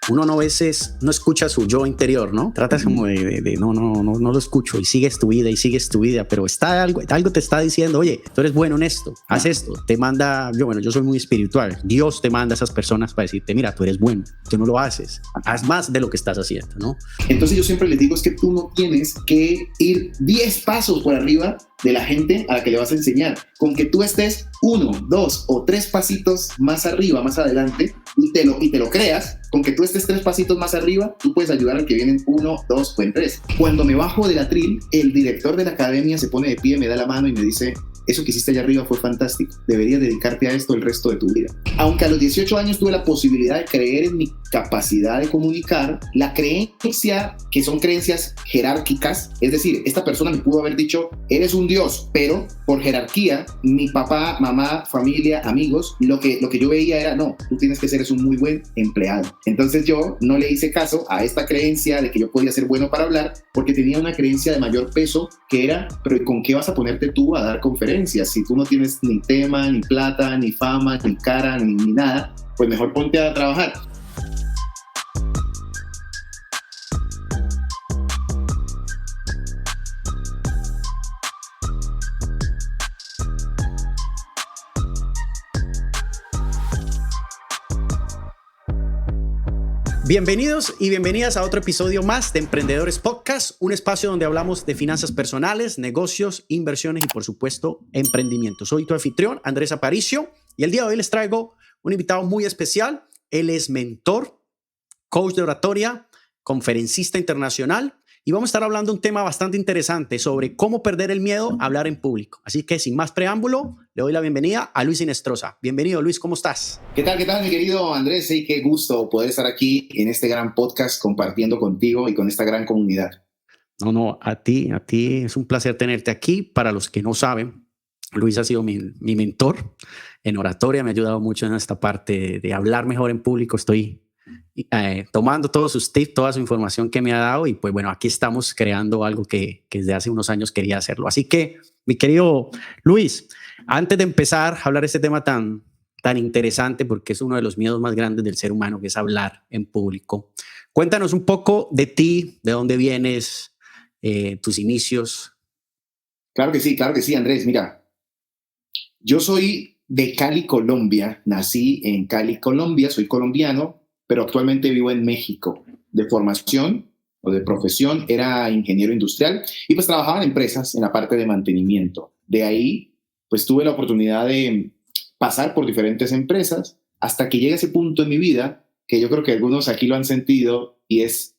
uno no a veces no escucha su yo interior, ¿no? Tratas como no lo escucho y sigues tu vida, pero algo te está diciendo, oye, tú eres bueno en esto, haz esto, te manda, yo soy muy espiritual, Dios te manda a esas personas para decirte, mira, tú eres bueno, tú no lo haces, haz más de lo que estás haciendo, ¿no? Entonces yo siempre les digo es que tú no tienes que ir 10 pasos por arriba de la gente a la que le vas a enseñar. Con que tú estés 1, 2 o 3 pasitos más arriba, más adelante, y te lo creas, con que tú estés 3 pasitos más arriba, tú puedes ayudar al que vienen 1, 2 o en 3. Cuando me bajo del atril, el director de la academia se pone de pie, me da la mano y me dice: eso que hiciste allá arriba fue fantástico, deberías dedicarte a esto el resto de tu vida. Aunque a los 18 años tuve la posibilidad de creer en mi capacidad de comunicar, la creencia, que son creencias jerárquicas, es decir, esta persona me pudo haber dicho, eres un dios, pero por jerarquía, mi papá, mamá, familia, amigos, lo que yo veía era, no, tú tienes que ser un muy buen empleado. Entonces yo no le hice caso a esta creencia de que yo podía ser bueno para hablar, porque tenía una creencia de mayor peso que era, pero ¿con qué vas a ponerte tú a dar conferencias? Si tú no tienes ni tema, ni plata, ni fama, ni cara, ni nada, pues mejor ponte a trabajar. Bienvenidos y bienvenidas a otro episodio más de Emprendedores Podcast, un espacio donde hablamos de finanzas personales, negocios, inversiones y por supuesto emprendimiento. Soy tu anfitrión, Andrés Aparicio, y el día de hoy les traigo un invitado muy especial. Él es mentor, coach de oratoria, conferencista internacional, y vamos a estar hablando de un tema bastante interesante sobre cómo perder el miedo a hablar en público. Así que sin más preámbulo, le doy la bienvenida a Luis Inestrosa. Bienvenido, Luis, ¿cómo estás? ¿Qué tal, mi querido Andrés? Sí, qué gusto poder estar aquí en este gran podcast compartiendo contigo y con esta gran comunidad. No, a ti es un placer tenerte aquí. Para los que no saben, Luis ha sido mi mentor en oratoria, me ha ayudado mucho en esta parte de hablar mejor en público. Estoy tomando todos sus tips, toda su información que me ha dado y pues bueno, aquí estamos creando algo que desde hace unos años quería hacerlo. Así que, mi querido Luis, antes de empezar a hablar de este tema tan interesante, porque es uno de los miedos más grandes del ser humano, que es hablar en público, cuéntanos un poco de ti, de dónde vienes, tus inicios. Claro que sí, Andrés. Mira, yo soy de Cali, Colombia. Nací en Cali, Colombia. Soy colombiano, pero actualmente vivo en México. De formación o de profesión era ingeniero industrial y pues trabajaba en empresas en la parte de mantenimiento. De ahí, pues tuve la oportunidad de pasar por diferentes empresas hasta que llega ese punto en mi vida que yo creo que algunos aquí lo han sentido y es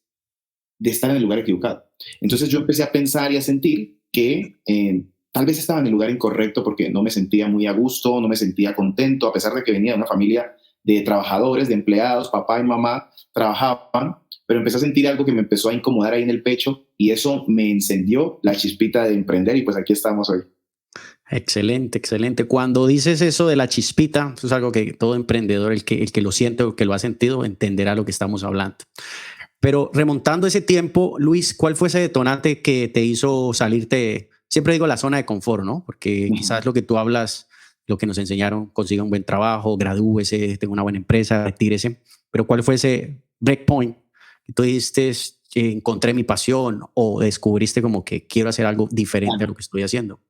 de estar en el lugar equivocado. Entonces yo empecé a pensar y a sentir que tal vez estaba en el lugar incorrecto porque no me sentía muy a gusto, no me sentía contento, a pesar de que venía de una familia de trabajadores, de empleados, papá y mamá trabajaban, pero empecé a sentir algo que me empezó a incomodar ahí en el pecho y eso me encendió la chispita de emprender y pues aquí estamos hoy. Excelente. Cuando dices eso de la chispita, eso es algo que todo emprendedor, el que lo siente o que lo ha sentido, entenderá lo que estamos hablando. Pero remontando ese tiempo, Luis, ¿cuál fue ese detonante que te hizo salirte, siempre digo la zona de confort, ¿no? Porque quizás lo que tú hablas, lo que nos enseñaron, consiga un buen trabajo, gradúese, tenga una buena empresa, retírese. Pero ¿cuál fue ese breakpoint que tú dijiste, encontré mi pasión o descubriste como que quiero hacer algo diferente a lo que estoy haciendo?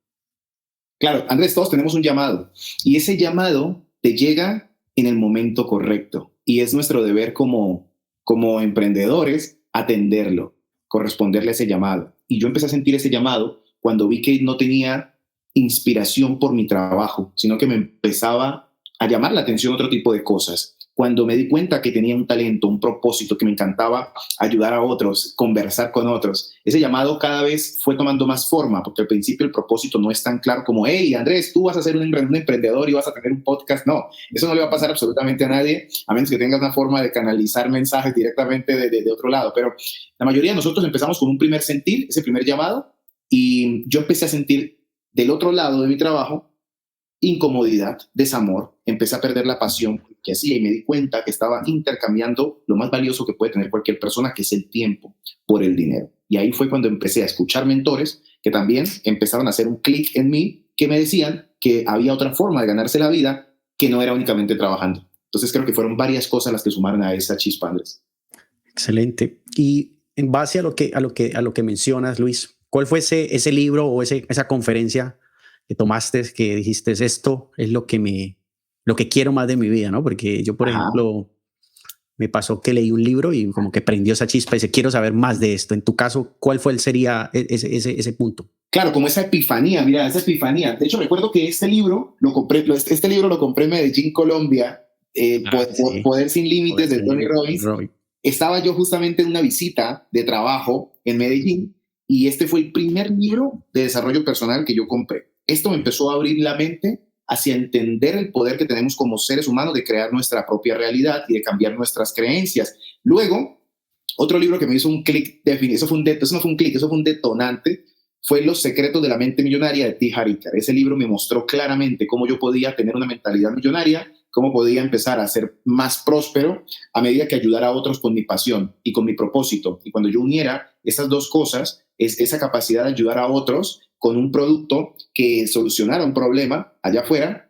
Claro, Andrés, todos tenemos un llamado y ese llamado te llega en el momento correcto y es nuestro deber como emprendedores atenderlo, corresponderle a ese llamado. Y yo empecé a sentir ese llamado cuando vi que no tenía inspiración por mi trabajo, sino que me empezaba a llamar la atención otro tipo de cosas. Cuando me di cuenta que tenía un talento, un propósito, que me encantaba ayudar a otros, conversar con otros, ese llamado cada vez fue tomando más forma, porque al principio el propósito no es tan claro como, hey, Andrés, tú vas a ser un emprendedor y vas a tener un podcast. No, eso no le va a pasar absolutamente a nadie, a menos que tengas una forma de canalizar mensajes directamente de otro lado. Pero la mayoría de nosotros empezamos con un primer sentir, ese primer llamado, y yo empecé a sentir del otro lado de mi trabajo incomodidad, desamor, empecé a perder la pasión que hacía y me di cuenta que estaba intercambiando lo más valioso que puede tener cualquier persona, que es el tiempo, por el dinero. Y ahí fue cuando empecé a escuchar mentores que también empezaron a hacer un clic en mí, que me decían que había otra forma de ganarse la vida que no era únicamente trabajando. Entonces creo que fueron varias cosas las que sumaron a esa chispa, Andrés. Excelente. Y en base a lo que mencionas, Luis, ¿cuál fue ese libro o esa conferencia que tomaste que dijiste, esto es lo que quiero más de mi vida, ¿no? Porque yo, por Ajá. ejemplo, me pasó que leí un libro y como que prendió esa chispa y dice, quiero saber más de esto. En tu caso, ¿cuál sería ese punto? Claro, como esa epifanía, mira, esa epifanía. De hecho, recuerdo que este libro lo compré, este libro lo compré en Medellín, Colombia, Ah, sí. Poder sin Límites Poder de sin Tony límites, Robbins. Roy. Estaba yo justamente en una visita de trabajo en Medellín y este fue el primer libro de desarrollo personal que yo compré. Esto me empezó a abrir la mente hacia entender el poder que tenemos como seres humanos de crear nuestra propia realidad y de cambiar nuestras creencias. Luego, otro libro que me hizo un clic, eso no fue un clic, eso fue un detonante, fue Los secretos de la mente millonaria de T. Harv Eker. Ese libro me mostró claramente cómo yo podía tener una mentalidad millonaria, cómo podía empezar a ser más próspero a medida que ayudara a otros con mi pasión y con mi propósito. Y cuando yo uniera estas dos cosas, es esa capacidad de ayudar a otros con un producto que solucionara un problema allá afuera,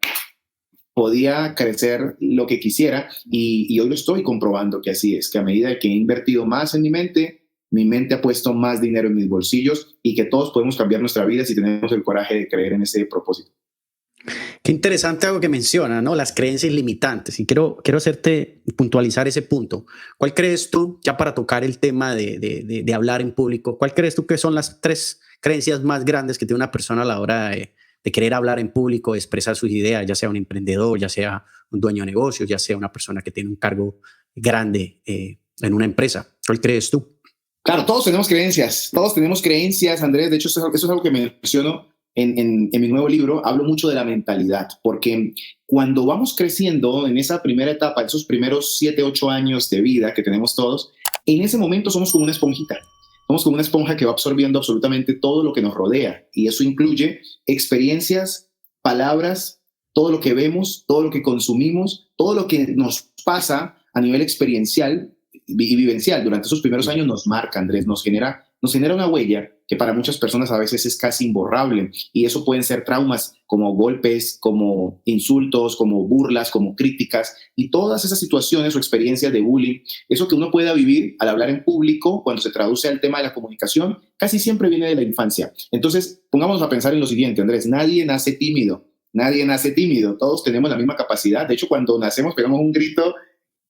podía crecer lo que quisiera y hoy lo estoy comprobando que así es, que a medida que he invertido más en mi mente ha puesto más dinero en mis bolsillos y que todos podemos cambiar nuestra vida si tenemos el coraje de creer en ese propósito. Qué interesante algo que menciona, ¿no? Las creencias limitantes. Y quiero hacerte puntualizar ese punto. ¿Cuál crees tú, ya para tocar el tema de hablar en público, cuál crees tú que son las tres creencias más grandes que tiene una persona a la hora de querer hablar en público, de expresar sus ideas, ya sea un emprendedor, ya sea un dueño de negocios, ya sea una persona que tiene un cargo grande en una empresa? ¿Cuál crees tú? Claro, todos tenemos creencias, Andrés. De hecho, eso es algo que menciono en mi nuevo libro. Hablo mucho de la mentalidad, porque cuando vamos creciendo en esa primera etapa, esos primeros 7, 8 años de vida que tenemos todos, en ese momento somos como una esponjita. Somos como una esponja que va absorbiendo absolutamente todo lo que nos rodea. Y eso incluye experiencias, palabras, todo lo que vemos, todo lo que consumimos, todo lo que nos pasa a nivel experiencial y vivencial durante esos primeros años nos marca, Andrés, nos genera una huella que para muchas personas a veces es casi imborrable y eso pueden ser traumas como golpes, como insultos, como burlas, como críticas y todas esas situaciones o experiencias de bullying, eso que uno pueda vivir al hablar en público cuando se traduce al tema de la comunicación, casi siempre viene de la infancia. Entonces, pongámonos a pensar en lo siguiente, Andrés, nadie nace tímido. Nadie nace tímido, todos tenemos la misma capacidad. De hecho, cuando nacemos pegamos un grito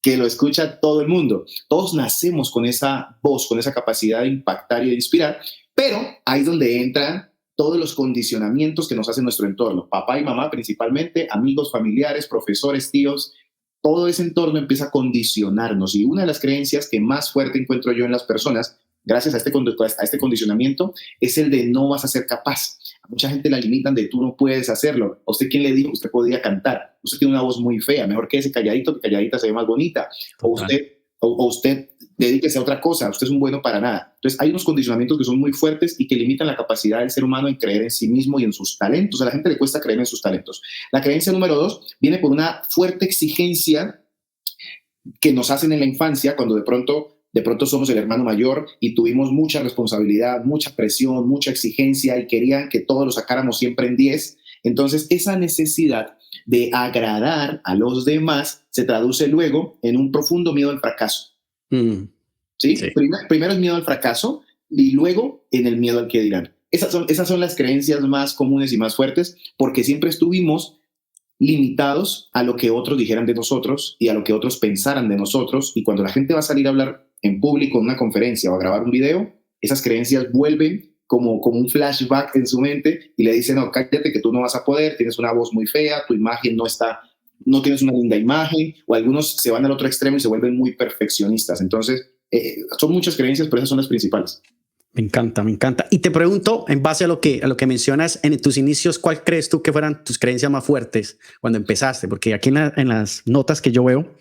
que lo escucha todo el mundo. Todos nacemos con esa voz, con esa capacidad de impactar y de inspirar, pero ahí es donde entran todos los condicionamientos que nos hace nuestro entorno, papá y mamá principalmente, amigos, familiares, profesores, tíos, todo ese entorno empieza a condicionarnos y una de las creencias que más fuerte encuentro yo en las personas, gracias a este condicionamiento, es el de no vas a ser capaz. A mucha gente la limitan de tú no puedes hacerlo. ¿A usted quién le dijo? Usted podía cantar. Usted tiene una voz muy fea. Mejor quédese calladito, que calladita se ve más bonita. Total. O usted dedíquese a otra cosa. Usted es un bueno para nada. Entonces hay unos condicionamientos que son muy fuertes y que limitan la capacidad del ser humano en creer en sí mismo y en sus talentos. A la gente le cuesta creer en sus talentos. La creencia número 2 viene por una fuerte exigencia que nos hacen en la infancia cuando de pronto somos el hermano mayor y tuvimos mucha responsabilidad, mucha presión, mucha exigencia y querían que todos lo sacáramos siempre en 10. Entonces, esa necesidad de agradar a los demás se traduce luego en un profundo miedo al fracaso. Mm, ¿Sí? sí. Primero el miedo al fracaso y luego en el miedo al que dirán. Esas son las creencias más comunes y más fuertes porque siempre estuvimos limitados a lo que otros dijeran de nosotros y a lo que otros pensaran de nosotros. Y cuando la gente va a salir a hablar en público en una conferencia o a grabar un video, esas creencias vuelven como un flashback en su mente y le dicen, no, cállate que tú no vas a poder, tienes una voz muy fea, tu imagen no tienes una linda imagen, o algunos se van al otro extremo y se vuelven muy perfeccionistas. Entonces, son muchas creencias, pero esas son las principales. Me encanta, me encanta. Y te pregunto, en base a lo que mencionas en tus inicios, ¿cuál crees tú que fueran tus creencias más fuertes cuando empezaste? Porque aquí en las notas que yo veo,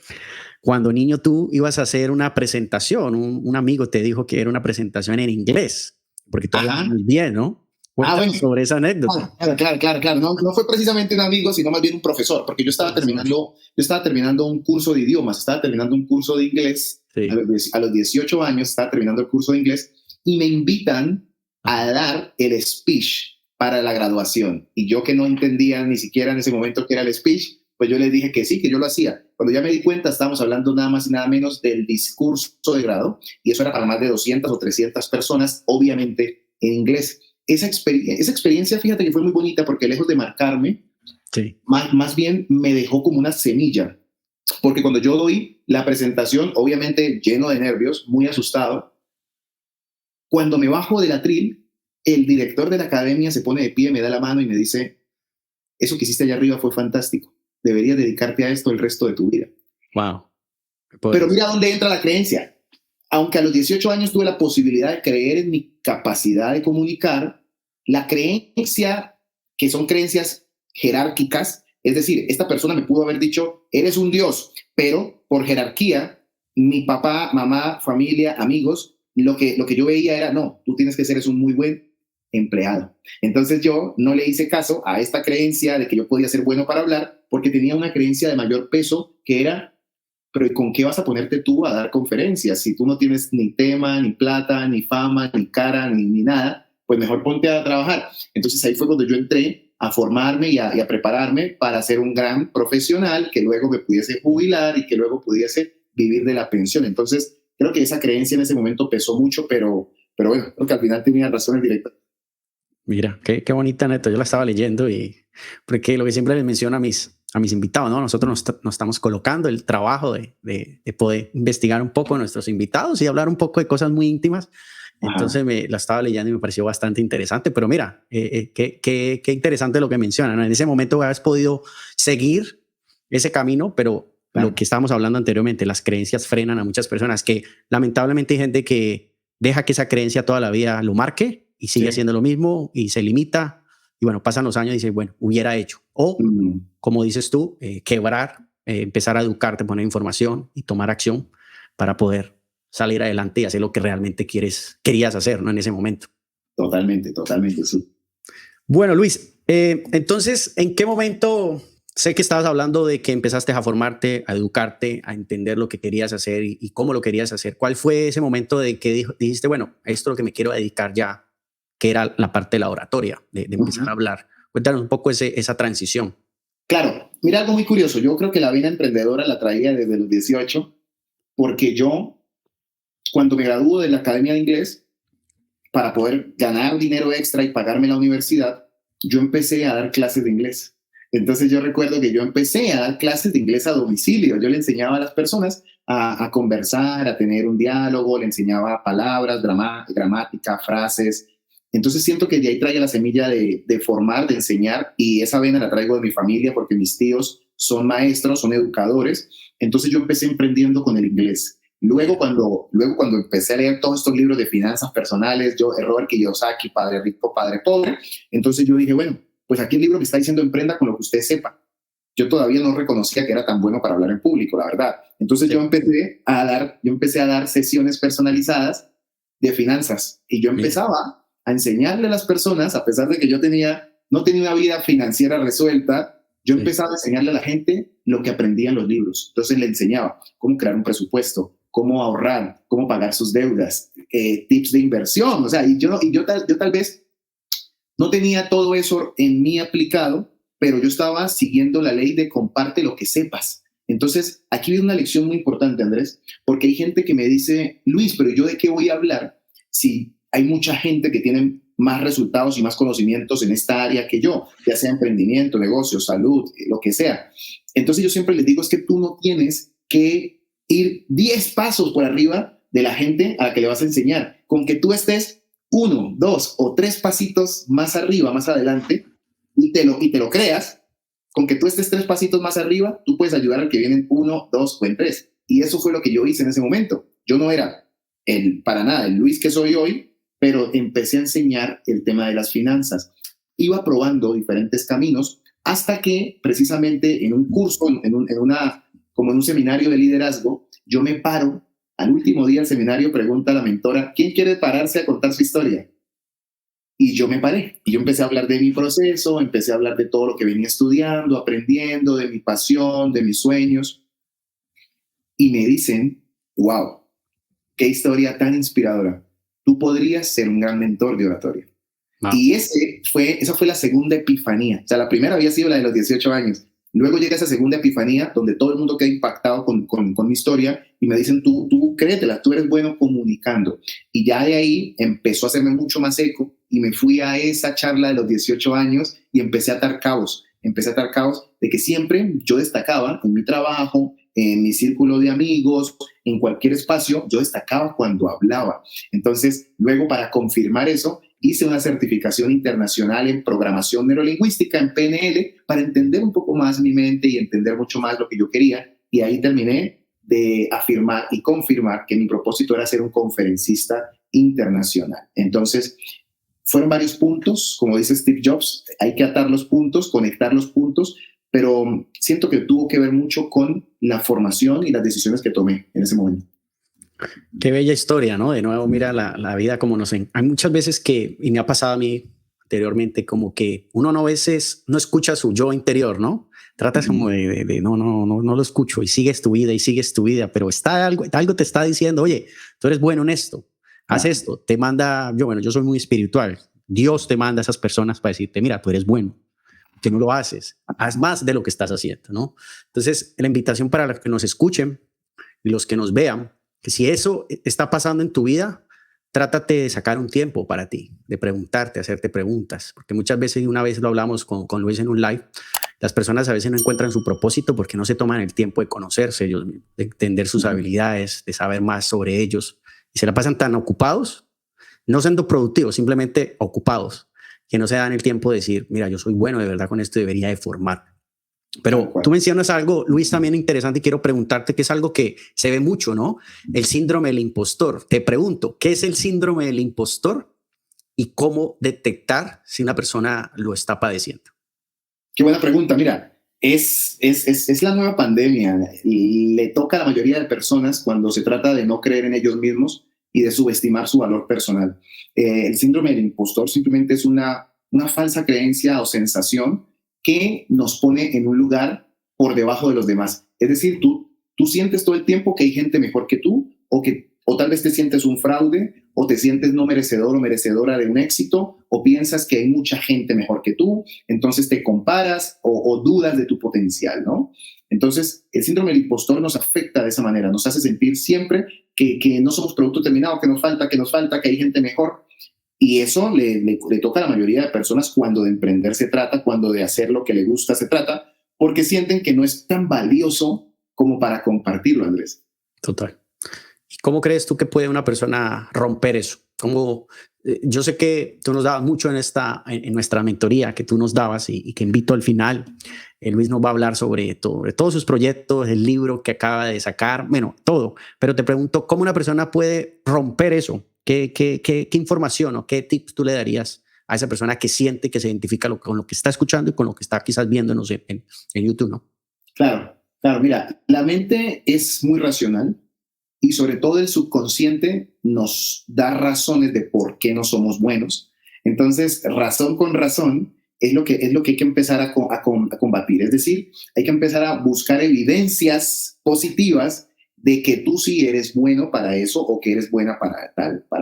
cuando niño tú ibas a hacer una presentación, un amigo te dijo que era una presentación en inglés, porque tú hablabas Ajá. muy bien, ¿no? Bueno, Cuéntanos sobre esa anécdota. claro. No, no fue precisamente un amigo, sino más bien un profesor, porque Profesor. yo estaba terminando un curso de idiomas, estaba terminando un curso de inglés Sí. a los 18 años, estaba terminando el curso de inglés y me invitan a Ajá. dar el speech para la graduación. Y yo que no entendía ni siquiera en ese momento qué era el speech, pues yo les dije que sí, que yo lo hacía. Cuando ya me di cuenta, estábamos hablando nada más y nada menos del discurso de grado, y eso era para más de 200 o 300 personas, obviamente en inglés. Esa experiencia, fíjate que fue muy bonita porque lejos de marcarme, Sí. más bien me dejó como una semilla, porque cuando yo doy la presentación, obviamente lleno de nervios, muy asustado, cuando me bajo del atril, el director de la academia se pone de pie, me da la mano y me dice, eso que hiciste allá arriba fue fantástico, deberías dedicarte a esto el resto de tu vida. Wow. Pero mira dónde entra la creencia. Aunque a los 18 años tuve la posibilidad de creer en mi capacidad de comunicar, la creencia, que son creencias jerárquicas, es decir, esta persona me pudo haber dicho, eres un dios, pero por jerarquía, mi papá, mamá, familia, amigos, lo que yo veía era, no, tú tienes que ser un muy buen empleado. Entonces yo no le hice caso a esta creencia de que yo podía ser bueno para hablar, porque tenía una creencia de mayor peso que era, pero ¿y con qué vas a ponerte tú a dar conferencias? Si tú no tienes ni tema, ni plata, ni fama, ni cara, ni nada, pues mejor ponte a trabajar. Entonces ahí fue cuando yo entré a formarme y a prepararme para ser un gran profesional que luego me pudiese jubilar y que luego pudiese vivir de la pensión. Entonces creo que esa creencia en ese momento pesó mucho, pero bueno, creo que al final tenía razón el director. Mira, qué bonita, Neto. Yo la estaba leyendo y porque lo que siempre les menciono a mis invitados, ¿no? Nosotros nos estamos colocando el trabajo de poder investigar un poco a nuestros invitados y hablar un poco de cosas muy íntimas. Entonces la estaba leyendo y me pareció bastante interesante. Pero mira, qué interesante lo que mencionan, ¿no? En ese momento has podido seguir ese camino, pero lo que estábamos hablando anteriormente, las creencias frenan a muchas personas, que lamentablemente hay gente que deja que esa creencia toda la vida lo marque y sigue haciendo lo mismo y se limita. Y bueno, pasan los años y dices, bueno, hubiera hecho. O, como dices tú, quebrar, empezar a educarte, poner información y tomar acción para poder salir adelante y hacer lo que realmente querías hacer, ¿no? En ese momento. Totalmente, sí. Bueno, Luis, entonces, ¿en qué momento? Sé que estabas hablando de que empezaste a formarte, a educarte, a entender lo que querías hacer y cómo lo querías hacer. ¿Cuál fue ese momento de que dijiste, bueno, esto es lo que me quiero dedicar ya, que era la parte de la oratoria, de empezar a hablar? Cuéntanos un poco esa transición. Claro, mira algo muy curioso. Yo creo que la vida emprendedora la traía desde los 18, porque yo, cuando me graduó de la Academia de Inglés, para poder ganar dinero extra y pagarme la universidad, yo empecé a dar clases de inglés. Entonces yo recuerdo que yo empecé a dar clases de inglés a domicilio. Yo le enseñaba a las personas a conversar, a tener un diálogo, le enseñaba palabras, gramática, frases. Entonces siento que de ahí trae la semilla de formar, de enseñar, y esa vena la traigo de mi familia porque mis tíos son maestros, son educadores. Entonces yo empecé emprendiendo con el inglés. Luego cuando empecé a leer todos estos libros de finanzas personales, Robert Kiyosaki, Padre Rico, Padre Pobre, entonces yo dije, bueno, pues aquí el libro me está diciendo emprenda con lo que usted sepa. Yo todavía no reconocía que era tan bueno para hablar en público, la verdad. Entonces yo empecé a dar sesiones personalizadas de finanzas y yo empezaba a enseñarle a las personas, a pesar de que yo no tenía una vida financiera resuelta, yo empezaba a enseñarle a la gente lo que aprendía en los libros. Entonces le enseñaba cómo crear un presupuesto, cómo ahorrar, cómo pagar sus deudas, tips de inversión. O sea, yo tal vez no tenía todo eso en mí aplicado, pero yo estaba siguiendo la ley de comparte lo que sepas. Entonces, aquí viene una lección muy importante, Andrés, porque hay gente que me dice, Luis, pero ¿yo de qué voy a hablar si hay mucha gente que tiene más resultados y más conocimientos en esta área que yo, ya sea emprendimiento, negocio, salud, lo que sea? Entonces yo siempre les digo, es que tú no tienes que ir 10 pasos por arriba de la gente a la que le vas a enseñar. Con que tú estés 1, 2 o 3 pasitos más arriba, más adelante, y te lo creas, con que tú estés 3 pasitos más arriba, tú puedes ayudar al que viene en 1, 2 o en 3. Y eso fue lo que yo hice en ese momento. Yo no era para nada el Luis que soy hoy, pero empecé a enseñar el tema de las finanzas. Iba probando diferentes caminos hasta que precisamente en un curso, como en un seminario de liderazgo, yo me paro. Al último día del seminario pregunta a la mentora, ¿quién quiere pararse a contar su historia? Y yo me paré y yo empecé a hablar de mi proceso, empecé a hablar de todo lo que venía estudiando, aprendiendo, de mi pasión, de mis sueños. Y me dicen, wow, qué historia tan inspiradora. Tú podrías ser un gran mentor de oratoria. Wow. Y esa fue la segunda epifanía. O sea, la primera había sido la de los 18 años. Luego llega esa segunda epifanía donde todo el mundo queda impactado con mi historia y me dicen, tú créetela, tú eres bueno comunicando. Y ya de ahí empezó a hacerme mucho más eco y me fui a esa charla de los 18 años y empecé a atar cabos. Empecé a atar cabos de que siempre yo destacaba en mi trabajo, en mi círculo de amigos, en cualquier espacio, yo destacaba cuando hablaba. Entonces, luego para confirmar eso, hice una certificación internacional en programación neurolingüística, en PNL, para entender un poco más mi mente y entender mucho más lo que yo quería. Y ahí terminé de afirmar y confirmar que mi propósito era ser un conferencista internacional. Entonces, fueron varios puntos, como dice Steve Jobs, hay que atar los puntos, conectar los puntos, pero siento que tuvo que ver mucho con la formación y las decisiones que tomé en ese momento. Qué bella historia, ¿no? De nuevo, mira la vida como nos... Hay muchas veces que, y me ha pasado a mí anteriormente, como que uno no a veces no escucha su yo interior, ¿no? Tratas como de no lo escucho y sigues tu vida, pero algo te está diciendo, oye, tú eres bueno en esto, haz esto, te manda, yo soy muy espiritual, Dios te manda a esas personas para decirte, mira, tú eres bueno, que no lo haces, haz más de lo que estás haciendo, ¿no? Entonces, la invitación para los que nos escuchen y los que nos vean, que si eso está pasando en tu vida, trátate de sacar un tiempo para ti, de preguntarte, hacerte preguntas, porque muchas veces, una vez lo hablamos con Luis en un live, las personas a veces no encuentran su propósito porque no se toman el tiempo de conocerse ellos mismos, de entender sus habilidades, de saber más sobre ellos, y se la pasan tan ocupados, no siendo productivos, simplemente ocupados, que no se dan el tiempo de decir, mira, yo soy bueno de verdad con esto, debería de formar. Pero tú mencionas algo, Luis, también interesante, y quiero preguntarte, que es algo que se ve mucho, ¿no? El síndrome del impostor. Te pregunto, ¿qué es el síndrome del impostor y cómo detectar si una persona lo está padeciendo? Qué buena pregunta. Mira, es la nueva pandemia. Le toca a la mayoría de personas cuando se trata de no creer en ellos mismos y de subestimar su valor personal. El síndrome del impostor simplemente es una falsa creencia o sensación que nos pone en un lugar por debajo de los demás. Es decir, tú sientes todo el tiempo que hay gente mejor que tú o tal vez te sientes un fraude o te sientes no merecedor o merecedora de un éxito o piensas que hay mucha gente mejor que tú, entonces te comparas o dudas de tu potencial, ¿no? Entonces, el síndrome del impostor nos afecta de esa manera, nos hace sentir siempre que no somos producto terminado, que nos falta, que hay gente mejor. Y eso le toca a la mayoría de personas cuando de emprender se trata, cuando de hacer lo que le gusta se trata, porque sienten que no es tan valioso como para compartirlo, Andrés. Total. ¿Y cómo crees tú que puede una persona romper eso? Yo sé que tú nos dabas mucho en nuestra mentoría que tú nos dabas y que invito al final. Luis nos va a hablar sobre todos sus proyectos, el libro que acaba de sacar, bueno, todo. Pero te pregunto, ¿cómo una persona puede romper eso? ¿Qué información o qué tips tú le darías a esa persona que siente, que se identifica con lo que está escuchando y con lo que está quizás viéndonos en YouTube, ¿no? Claro, mira, la mente es muy racional y sobre todo el subconsciente nos da razones de por qué no somos buenos. Entonces, razón con razón es lo que hay que empezar a combatir. Es decir, hay que empezar a buscar evidencias positivas de que tú sí eres bueno para eso o que eres buena para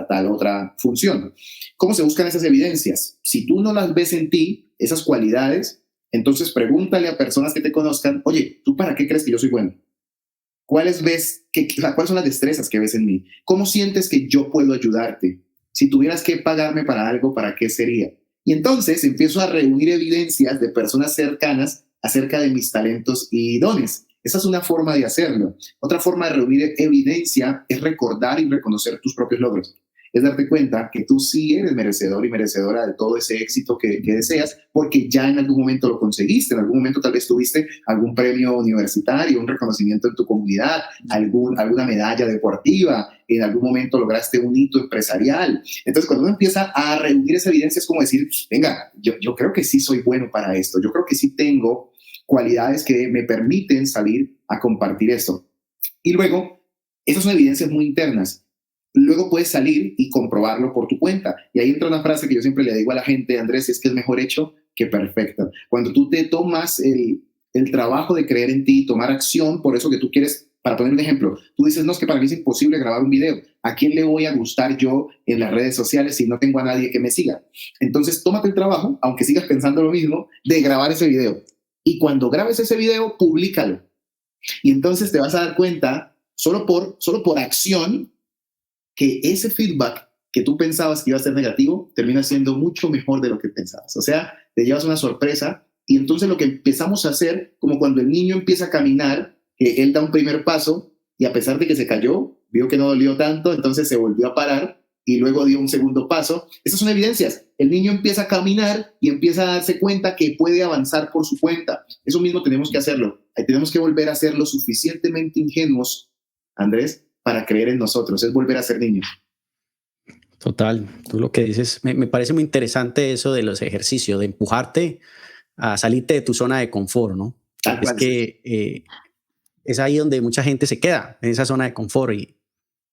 tal otra función. ¿Cómo se buscan esas evidencias? Si tú no las ves en ti, esas cualidades, entonces pregúntale a personas que te conozcan, oye, ¿tú para qué crees que yo soy bueno? ¿Cuáles son las destrezas que ves en mí? ¿Cómo sientes que yo puedo ayudarte? Si tuvieras que pagarme para algo, ¿para qué sería? Y entonces empiezo a reunir evidencias de personas cercanas acerca de mis talentos y dones. Esa es una forma de hacerlo. Otra forma de reunir evidencia es recordar y reconocer tus propios logros. Es darte cuenta que tú sí eres merecedor y merecedora de todo ese éxito que deseas, porque ya en algún momento lo conseguiste, en algún momento tal vez tuviste algún premio universitario, un reconocimiento en tu comunidad, alguna medalla deportiva, en algún momento lograste un hito empresarial. Entonces, cuando uno empieza a reunir esa evidencia, es como decir, venga, yo creo que sí soy bueno para esto, yo creo que sí tengo cualidades que me permiten salir a compartir esto. Y luego, esas son evidencias muy internas. Luego puedes salir y comprobarlo por tu cuenta. Y ahí entra una frase que yo siempre le digo a la gente, Andrés, es que es mejor hecho que perfecto. Cuando tú te tomas el trabajo de creer en ti, tomar acción por eso que tú quieres, para poner un ejemplo, tú dices, no, es que para mí es imposible grabar un video. ¿A quién le voy a gustar yo en las redes sociales si no tengo a nadie que me siga? Entonces, tómate el trabajo, aunque sigas pensando lo mismo, de grabar ese video. Y cuando grabes ese video, públicalo. Y entonces te vas a dar cuenta, solo por acción, que ese feedback que tú pensabas que iba a ser negativo, termina siendo mucho mejor de lo que pensabas. O sea, te llevas una sorpresa y entonces lo que empezamos a hacer, como cuando el niño empieza a caminar, que él da un primer paso y a pesar de que se cayó, vio que no dolió tanto, entonces se volvió a parar y luego dio un segundo paso. Esas son evidencias. El niño empieza a caminar y empieza a darse cuenta que puede avanzar por su cuenta. Eso mismo tenemos que hacerlo. Tenemos que volver a ser lo suficientemente ingenuos, Andrés, para creer en nosotros. Es volver a ser niños. Total, tú lo que dices, me parece muy interesante eso de los ejercicios, de empujarte a salirte de tu zona de confort, ¿no? Es que es ahí donde mucha gente se queda, en esa zona de confort, y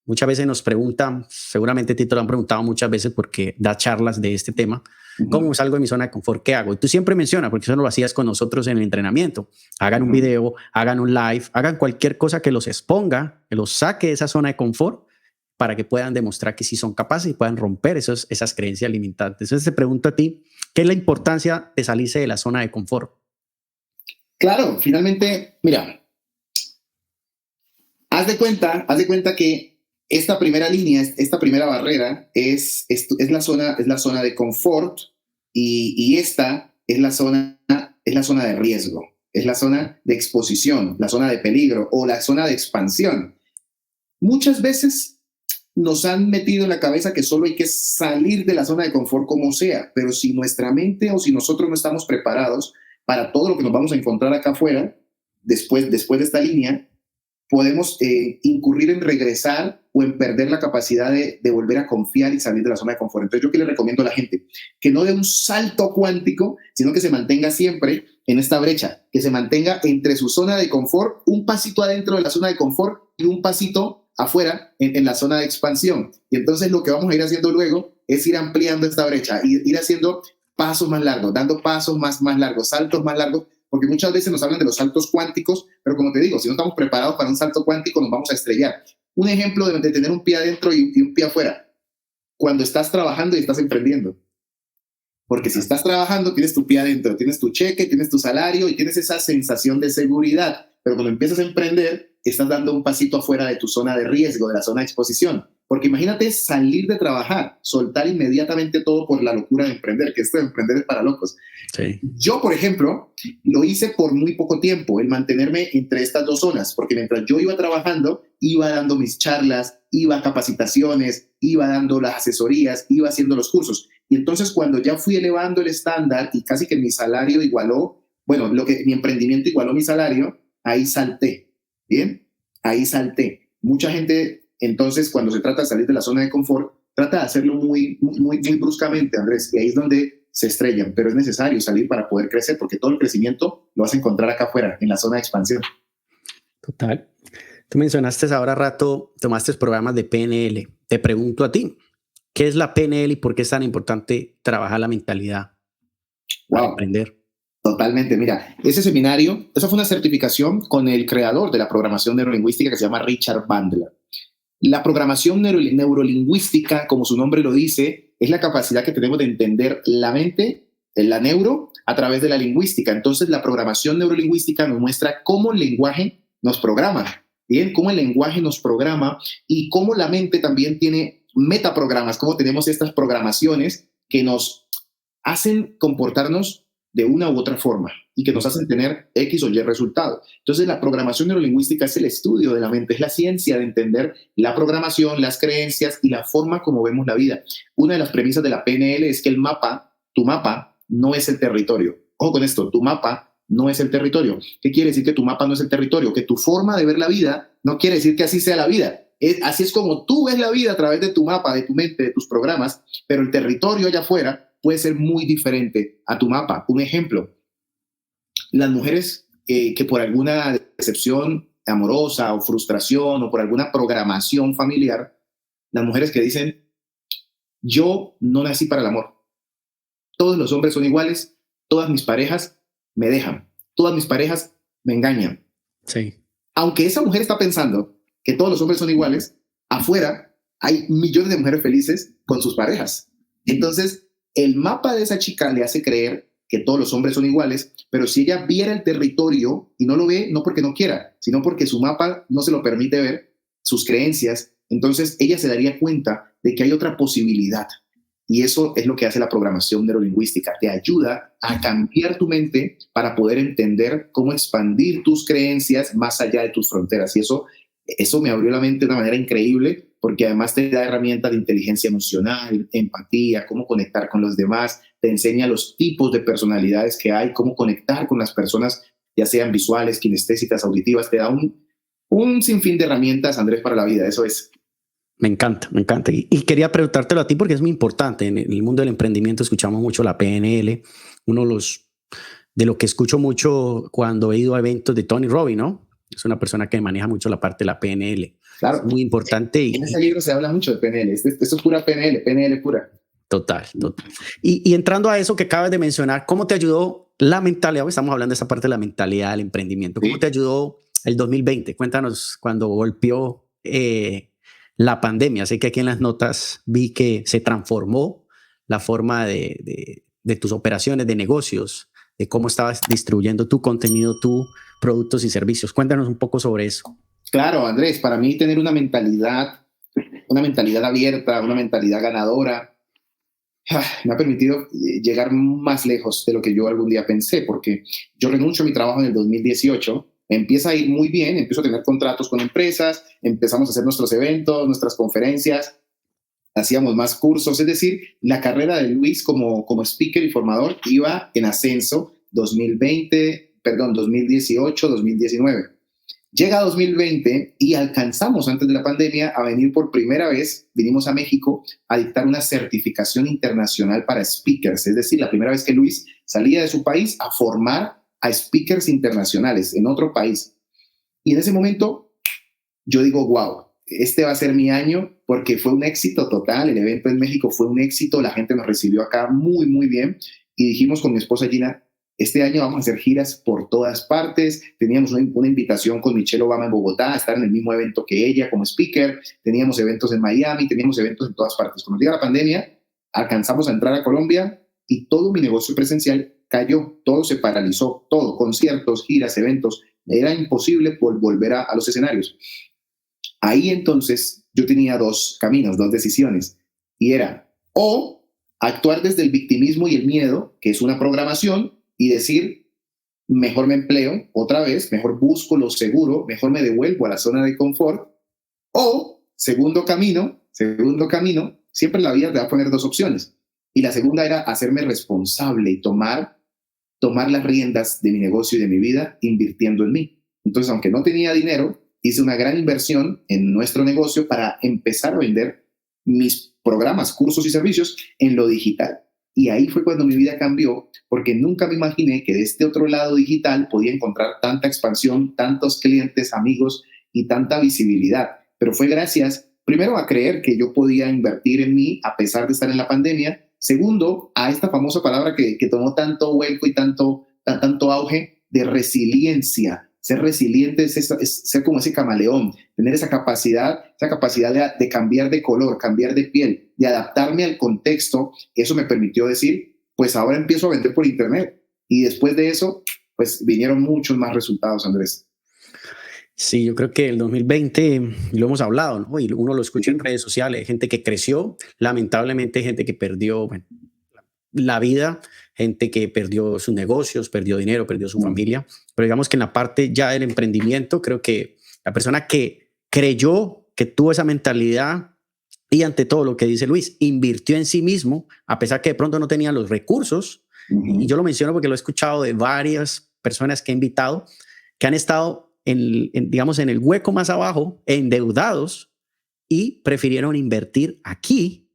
muchas veces nos preguntan, seguramente a ti te lo han preguntado muchas veces porque da charlas de este tema, ¿cómo salgo de mi zona de confort? ¿Qué hago? Y tú siempre mencionas, porque eso no lo hacías con nosotros en el entrenamiento, hagan un video, hagan un live, hagan cualquier cosa que los exponga, que los saque de esa zona de confort, para que puedan demostrar que sí son capaces y puedan romper esas creencias limitantes. Entonces te pregunto a ti, ¿qué es la importancia de salirse de la zona de confort? Claro, finalmente, mira, haz de cuenta que esta primera línea, esta primera barrera es la zona de confort y esta es la zona de riesgo, es la zona de exposición, la zona de peligro o la zona de expansión. Muchas veces nos han metido en la cabeza que solo hay que salir de la zona de confort como sea, pero si nuestra mente o si nosotros no estamos preparados para todo lo que nos vamos a encontrar acá afuera, después de esta línea, podemos incurrir en regresar o en perder la capacidad de volver a confiar y salir de la zona de confort. Entonces, yo que le recomiendo a la gente que no dé un salto cuántico, sino que se mantenga siempre en esta brecha, que se mantenga entre su zona de confort, un pasito adentro de la zona de confort y un pasito afuera en la zona de expansión. Y entonces lo que vamos a ir haciendo luego es ir ampliando esta brecha, ir haciendo pasos más largos, dando pasos más largos, saltos más largos, porque muchas veces nos hablan de los saltos cuánticos, pero como te digo, si no estamos preparados para un salto cuántico, nos vamos a estrellar. Un ejemplo de tener un pie adentro y un pie afuera, cuando estás trabajando y estás emprendiendo. Porque si estás trabajando, tienes tu pie adentro, tienes tu cheque, tienes tu salario y tienes esa sensación de seguridad. Pero cuando empiezas a emprender, estás dando un pasito afuera de tu zona de riesgo, de la zona de exposición. Porque imagínate salir de trabajar, soltar inmediatamente todo por la locura de emprender, que esto de emprender es para locos. Sí. Yo, por ejemplo, lo hice por muy poco tiempo, el mantenerme entre estas dos zonas, porque mientras yo iba trabajando, iba dando mis charlas, iba a capacitaciones, iba dando las asesorías, iba haciendo los cursos. Y entonces cuando ya fui elevando el estándar y casi que mi salario igualó, bueno, mi emprendimiento igualó mi salario, ahí salté, ¿bien? Ahí salté. Mucha gente, entonces, cuando se trata de salir de la zona de confort, trata de hacerlo muy bruscamente, Andrés, y ahí es donde se estrellan, pero es necesario salir para poder crecer, porque todo el crecimiento lo vas a encontrar acá afuera, en la zona de expansión. Total. Tú mencionaste ahora rato, tomaste programas de PNL. Te pregunto a ti, ¿qué es la PNL y por qué es tan importante trabajar la mentalidad para aprender? Totalmente. Mira, ese seminario, esa fue una certificación con el creador de la programación neurolingüística que se llama Richard Bandler. La programación neurolingüística, como su nombre lo dice, es la capacidad que tenemos de entender la mente, la neuro, a través de la lingüística. Entonces, la programación neurolingüística nos muestra cómo el lenguaje nos programa, ¿bien? Cómo el lenguaje nos programa y cómo la mente también tiene metaprogramas, cómo tenemos estas programaciones que nos hacen comportarnos de una u otra forma y que nos hacen tener X o Y resultado. Entonces, la programación neurolingüística es el estudio de la mente, es la ciencia de entender la programación, las creencias y la forma como vemos la vida. Una de las premisas de la PNL es que tu mapa, no es el territorio. Ojo con esto, tu mapa no es el territorio. ¿Qué quiere decir que tu mapa no es el territorio? Que tu forma de ver la vida no quiere decir que así sea la vida. Así es como tú ves la vida a través de tu mapa, de tu mente, de tus programas, pero el territorio allá afuera puede ser muy diferente a tu mapa. Un ejemplo, las mujeres que por alguna decepción amorosa o frustración o por alguna programación familiar, las mujeres que dicen, yo no nací para el amor. Todos los hombres son iguales, todas mis parejas me dejan, todas mis parejas me engañan. Sí. Aunque esa mujer está pensando que todos los hombres son iguales, afuera hay millones de mujeres felices con sus parejas. Entonces, el mapa de esa chica le hace creer que todos los hombres son iguales, pero si ella viera el territorio y no lo ve, no porque no quiera, sino porque su mapa no se lo permite ver, sus creencias, entonces ella se daría cuenta de que hay otra posibilidad. Y eso es lo que hace la programación neurolingüística. Te ayuda a cambiar tu mente para poder entender cómo expandir tus creencias más allá de tus fronteras. Y eso me abrió la mente de una manera increíble, porque además te da herramientas de inteligencia emocional, empatía, cómo conectar con los demás, te enseña los tipos de personalidades que hay, cómo conectar con las personas, ya sean visuales, kinestésicas, auditivas. Te da un sinfín de herramientas, Andrés, para la vida. Eso es. Me encanta, me encanta. Y quería preguntártelo a ti porque es muy importante. En el mundo del emprendimiento escuchamos mucho la PNL. De lo que escucho mucho cuando he ido a eventos de Tony Robbins, ¿no? Es una persona que maneja mucho la parte de la PNL. Claro. Es muy importante. En ese libro se habla mucho de PNL. Esto es pura PNL pura. Total. Y entrando a eso que acabas de mencionar, ¿cómo te ayudó la mentalidad? Estamos hablando de esa parte de la mentalidad, del emprendimiento. ¿Cómo te ayudó el 2020? Cuéntanos cuando golpeó la pandemia. Sé que aquí en las notas vi que se transformó la forma de tus operaciones, de negocios, de cómo estabas distribuyendo tu contenido, tus productos y servicios. Cuéntanos un poco sobre eso. Claro, Andrés, para mí tener una mentalidad abierta, una mentalidad ganadora, me ha permitido llegar más lejos de lo que yo algún día pensé, porque yo renuncio a mi trabajo en el 2018, empieza a ir muy bien, empiezo a tener contratos con empresas, empezamos a hacer nuestros eventos, nuestras conferencias, hacíamos más cursos, es decir, la carrera de Luis como speaker y formador iba en ascenso 2018, 2019. Llega 2020 y alcanzamos antes de la pandemia a venir por primera vez, vinimos a México a dictar una certificación internacional para speakers, es decir, la primera vez que Luis salía de su país a formar a speakers internacionales en otro país. Y en ese momento yo digo, wow, este va a ser mi año porque fue un éxito total, el evento en México fue un éxito, la gente nos recibió acá muy, muy bien y dijimos con mi esposa Gina, este año vamos a hacer giras por todas partes. Teníamos una invitación con Michelle Obama en Bogotá a estar en el mismo evento que ella como speaker. Teníamos eventos en Miami, teníamos eventos en todas partes. Cuando llega la pandemia, alcanzamos a entrar a Colombia y todo mi negocio presencial cayó. Todo se paralizó, todo, conciertos, giras, eventos. Era imposible volver a los escenarios. Ahí entonces yo tenía dos caminos, dos decisiones. Y era o actuar desde el victimismo y el miedo, que es una programación, y decir, mejor me empleo otra vez, mejor busco lo seguro, mejor me devuelvo a la zona de confort. O, segundo camino, siempre en la vida te va a poner dos opciones. Y la segunda era hacerme responsable y tomar las riendas de mi negocio y de mi vida invirtiendo en mí. Entonces, aunque no tenía dinero, hice una gran inversión en nuestro negocio para empezar a vender mis programas, cursos y servicios en lo digital. Y ahí fue cuando mi vida cambió, porque nunca me imaginé que de este otro lado digital podía encontrar tanta expansión, tantos clientes, amigos y tanta visibilidad. Pero fue gracias, primero, a creer que yo podía invertir en mí a pesar de estar en la pandemia. Segundo, a esta famosa palabra que tomó tanto vuelco y tanto auge de resiliencia. Ser resiliente es ser como ese camaleón, tener esa capacidad de cambiar de color, cambiar de piel, de adaptarme al contexto. Eso me permitió decir, pues ahora empiezo a vender por internet. Y después de eso, pues vinieron muchos más resultados, Andrés. Sí, yo creo que el 2020, lo hemos hablado, ¿no? Y uno lo escucha en redes sociales, gente que creció, lamentablemente gente que perdió la vida, gente que perdió sus negocios, perdió dinero, perdió su familia. Pero digamos que en la parte ya del emprendimiento, creo que la persona que creyó, que tuvo esa mentalidad y ante todo lo que dice Luis, invirtió en sí mismo, a pesar que de pronto no tenía los recursos. Y yo lo menciono porque lo he escuchado de varias personas que he invitado que han estado digamos, en el hueco más abajo, endeudados, y prefirieron invertir aquí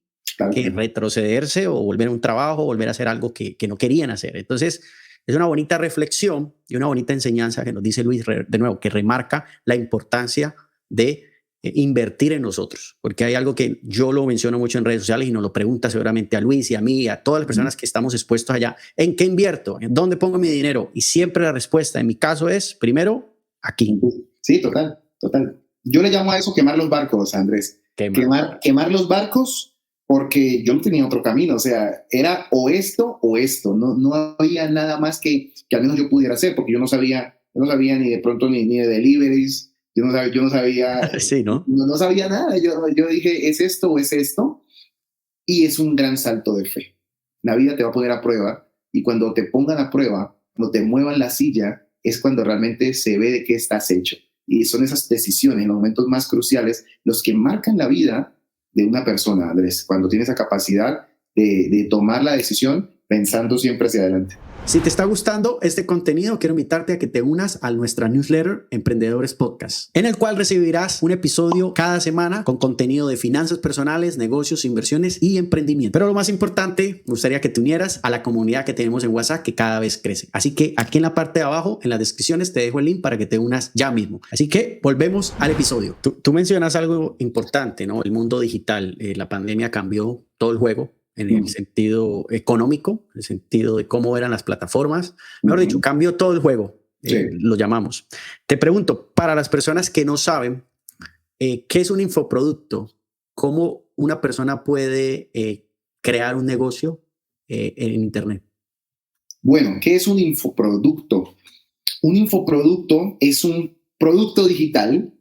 que retrocederse o volver a un trabajo, volver a hacer algo que no querían hacer. Entonces, es una bonita reflexión y una bonita enseñanza que nos dice Luis, de nuevo, que remarca la importancia de invertir en nosotros, porque hay algo que yo lo menciono mucho en redes sociales y nos lo pregunta seguramente a Luis y a mí y a todas las personas que estamos expuestos allá. ¿En qué invierto? ¿En dónde pongo mi dinero? Y siempre la respuesta en mi caso es, primero, aquí. Sí, total. Yo le llamo a eso quemar los barcos, Andrés. Quemar los barcos porque yo no tenía otro camino, o sea, era o esto, no había nada más que al menos yo pudiera hacer, porque yo no sabía ni de pronto ni de deliveries, yo no sabía, Sí, ¿no? no sabía nada, yo dije, ¿es esto o es esto? Y es un gran salto de fe. La vida te va a poner a prueba, y cuando te pongan a prueba, cuando te muevan la silla, es cuando realmente se ve de qué estás hecho. Y son esas decisiones, en los momentos más cruciales, los que marcan la vida de una persona, Andrés, cuando tiene esa capacidad de tomar la decisión pensando siempre hacia adelante. Si te está gustando este contenido, quiero invitarte a que te unas a nuestra newsletter Emprendedores Podcast, en el cual recibirás un episodio cada semana con contenido de finanzas personales, negocios, inversiones y emprendimiento. Pero lo más importante, me gustaría que te unieras a la comunidad que tenemos en WhatsApp, que cada vez crece. Así que aquí en la parte de abajo, en las descripciones, te dejo el link para que te unas ya mismo. Así que volvemos al episodio. Tú mencionas algo importante, ¿no? El mundo digital. La pandemia cambió todo el juego en el sentido económico, en el sentido de cómo eran las plataformas. Mejor dicho, cambió todo el juego, lo llamamos. Te pregunto, para las personas que no saben, ¿qué es un infoproducto? ¿Cómo una persona puede crear un negocio en Internet? Bueno, ¿qué es un infoproducto? Un infoproducto es un producto digital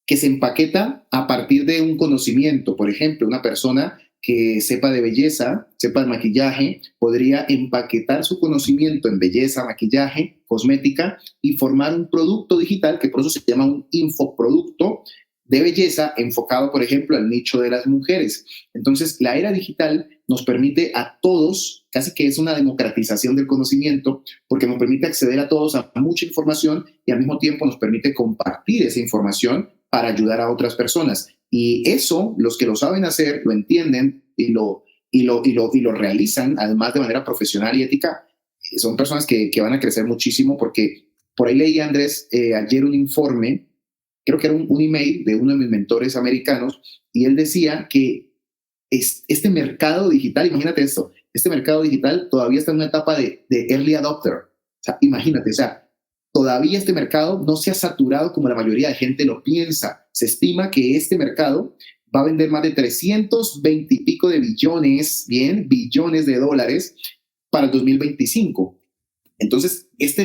que se empaqueta a partir de un conocimiento. Por ejemplo, una persona que sepa de belleza, sepa de maquillaje, podría empaquetar su conocimiento en belleza, maquillaje, cosmética y formar un producto digital que por eso se llama un infoproducto de belleza enfocado, por ejemplo, al nicho de las mujeres. Entonces, la era digital nos permite a todos, casi que es una democratización del conocimiento, porque nos permite acceder a todos a mucha información y al mismo tiempo nos permite compartir esa información para ayudar a otras personas. Y eso, los que lo saben hacer, lo entienden y lo realizan, además de manera profesional y ética, son personas que van a crecer muchísimo, porque por ahí leí, Andrés, ayer un informe, creo que era un email de uno de mis mentores americanos, y él decía que este mercado digital, imagínate esto, este mercado digital todavía está en una etapa de early adopter. O sea, imagínate, o sea, todavía este mercado no se ha saturado como la mayoría de gente lo piensa. Se estima que este mercado va a vender más de 320 y pico de billones de dólares para el 2025. Entonces, este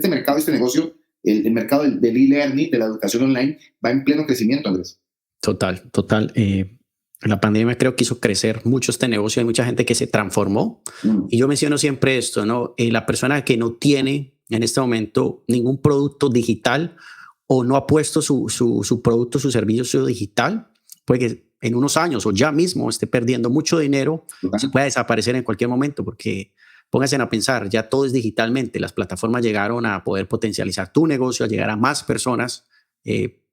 mercado, este negocio, el mercado del e-learning, de la educación online, va en pleno crecimiento, Andrés. Total. La pandemia creo que hizo crecer mucho este negocio. Hay mucha gente que se transformó. Y yo menciono siempre esto, ¿no? La persona que no tiene en este momento ningún producto digital o no ha puesto su producto, su servicio digital, puede que en unos años o ya mismo esté perdiendo mucho dinero, se pueda desaparecer en cualquier momento, porque pónganse a pensar, ya todo es digitalmente. Las plataformas llegaron a poder potencializar tu negocio, a llegar a más personas,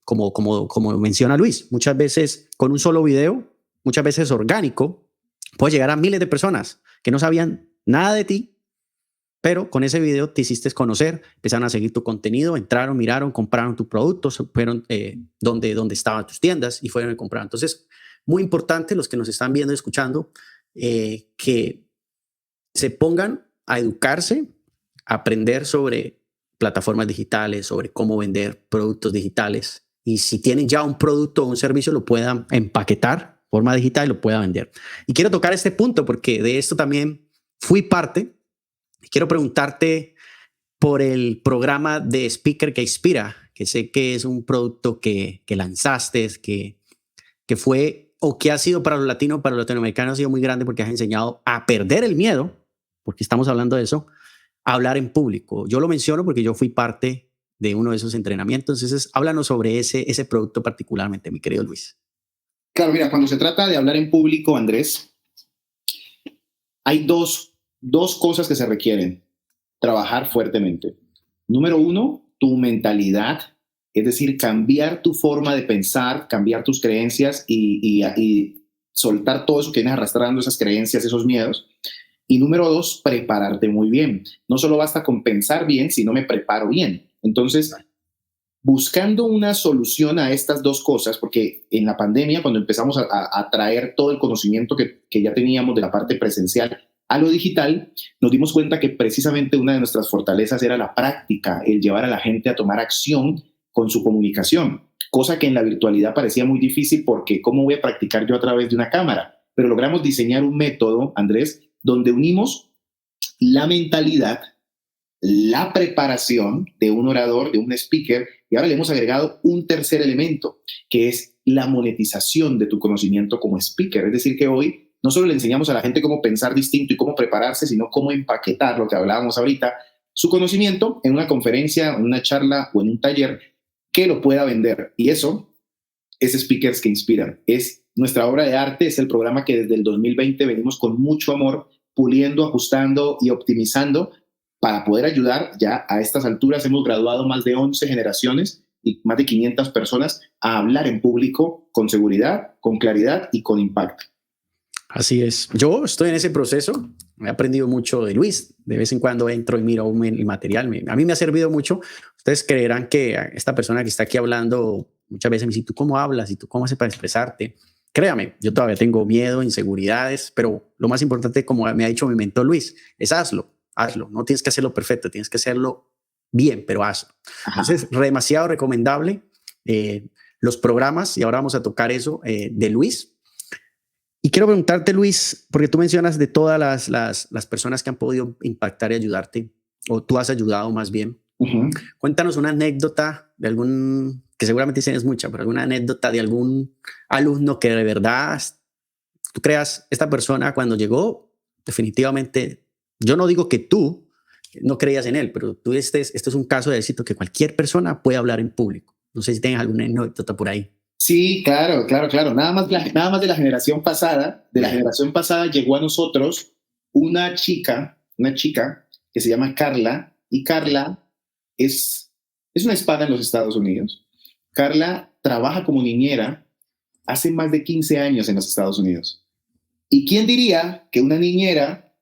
como menciona Luis. Muchas veces con un solo video, muchas veces orgánico, puedes llegar a miles de personas que no sabían nada de ti, pero con ese video te hiciste conocer, empezaron a seguir tu contenido, entraron, miraron, compraron tu producto, fueron donde estaban tus tiendas y fueron a comprar. Entonces, muy importante los que nos están viendo y escuchando, que se pongan a educarse, a aprender sobre plataformas digitales, sobre cómo vender productos digitales. Y si tienen ya un producto o un servicio, lo puedan empaquetar de forma digital y lo puedan vender. Y quiero tocar este punto porque de esto también fui parte. Quiero preguntarte por el programa de Speaker que Inspira, que sé que es un producto que lanzaste, que fue o que ha sido para los latinos, para los latinoamericanos, ha sido muy grande porque has enseñado a perder el miedo, porque estamos hablando de eso, a hablar en público. Yo lo menciono porque yo fui parte de uno de esos entrenamientos. Entonces, háblanos sobre ese producto particularmente, mi querido Luis. Claro, mira, cuando se trata de hablar en público, Andrés, hay dos cosas que se requieren. Trabajar fuertemente. Número uno, tu mentalidad, es decir, cambiar tu forma de pensar, cambiar tus creencias y soltar todo eso que vienes arrastrando, esas creencias, esos miedos. Y número dos, prepararte muy bien. No solo basta con pensar bien, sino me preparo bien. Entonces, buscando una solución a estas dos cosas, porque en la pandemia, cuando empezamos a traer todo el conocimiento que ya teníamos de la parte presencial a lo digital, nos dimos cuenta que precisamente una de nuestras fortalezas era la práctica, el llevar a la gente a tomar acción con su comunicación, cosa que en la virtualidad parecía muy difícil, porque ¿cómo voy a practicar yo a través de una cámara? pero logramos diseñar un método, Andrés, donde unimos la mentalidad, la preparación de un orador, de un speaker, y ahora le hemos agregado un tercer elemento, que es la monetización de tu conocimiento como speaker. Es decir, que hoy no solo le enseñamos a la gente cómo pensar distinto y cómo prepararse, sino cómo empaquetar lo que hablábamos ahorita, su conocimiento en una conferencia, en una charla o en un taller que lo pueda vender. Y eso es Speakers que Inspiran. Es nuestra obra de arte, es el programa que desde el 2020 venimos con mucho amor, puliendo, ajustando y optimizando para poder ayudar. Ya a estas alturas hemos graduado más de 11 generaciones y más de 500 personas a hablar en público con seguridad, con claridad y con impacto. Así es. Yo estoy en ese proceso. He aprendido mucho de Luis. De vez en cuando entro y miro el material. A mí me ha servido mucho. Ustedes creerán que esta persona que está aquí hablando muchas veces me dice, ¿tú cómo hablas? ¿Y tú cómo haces para expresarte? Créame, yo todavía tengo miedo, inseguridades, pero lo más importante, como me ha dicho mi mentor Luis, es hazlo. No tienes que hacerlo perfecto, tienes que hacerlo bien, pero hazlo. Ajá. Entonces, demasiado recomendable los programas, y ahora vamos a tocar eso de Luis. Y quiero preguntarte, Luis, porque tú mencionas de todas las personas que han podido impactar y ayudarte, o tú has ayudado más bien. Cuéntanos una anécdota de algún, que seguramente tienes mucha, pero alguna anécdota de algún alumno que de verdad tú creas, esta persona cuando llegó, definitivamente, yo no digo que tú no creías en él, pero tú esto es un caso de éxito que cualquier persona puede hablar en público. No sé si tienes alguna anécdota por ahí. Sí, claro. Nada más de la generación pasada, llegó a nosotros una chica que se llama Carla, y Carla es una hispana en los Estados Unidos. Carla trabaja como niñera hace más de 15 años en los Estados Unidos. ¿Y quién diría que una niñera,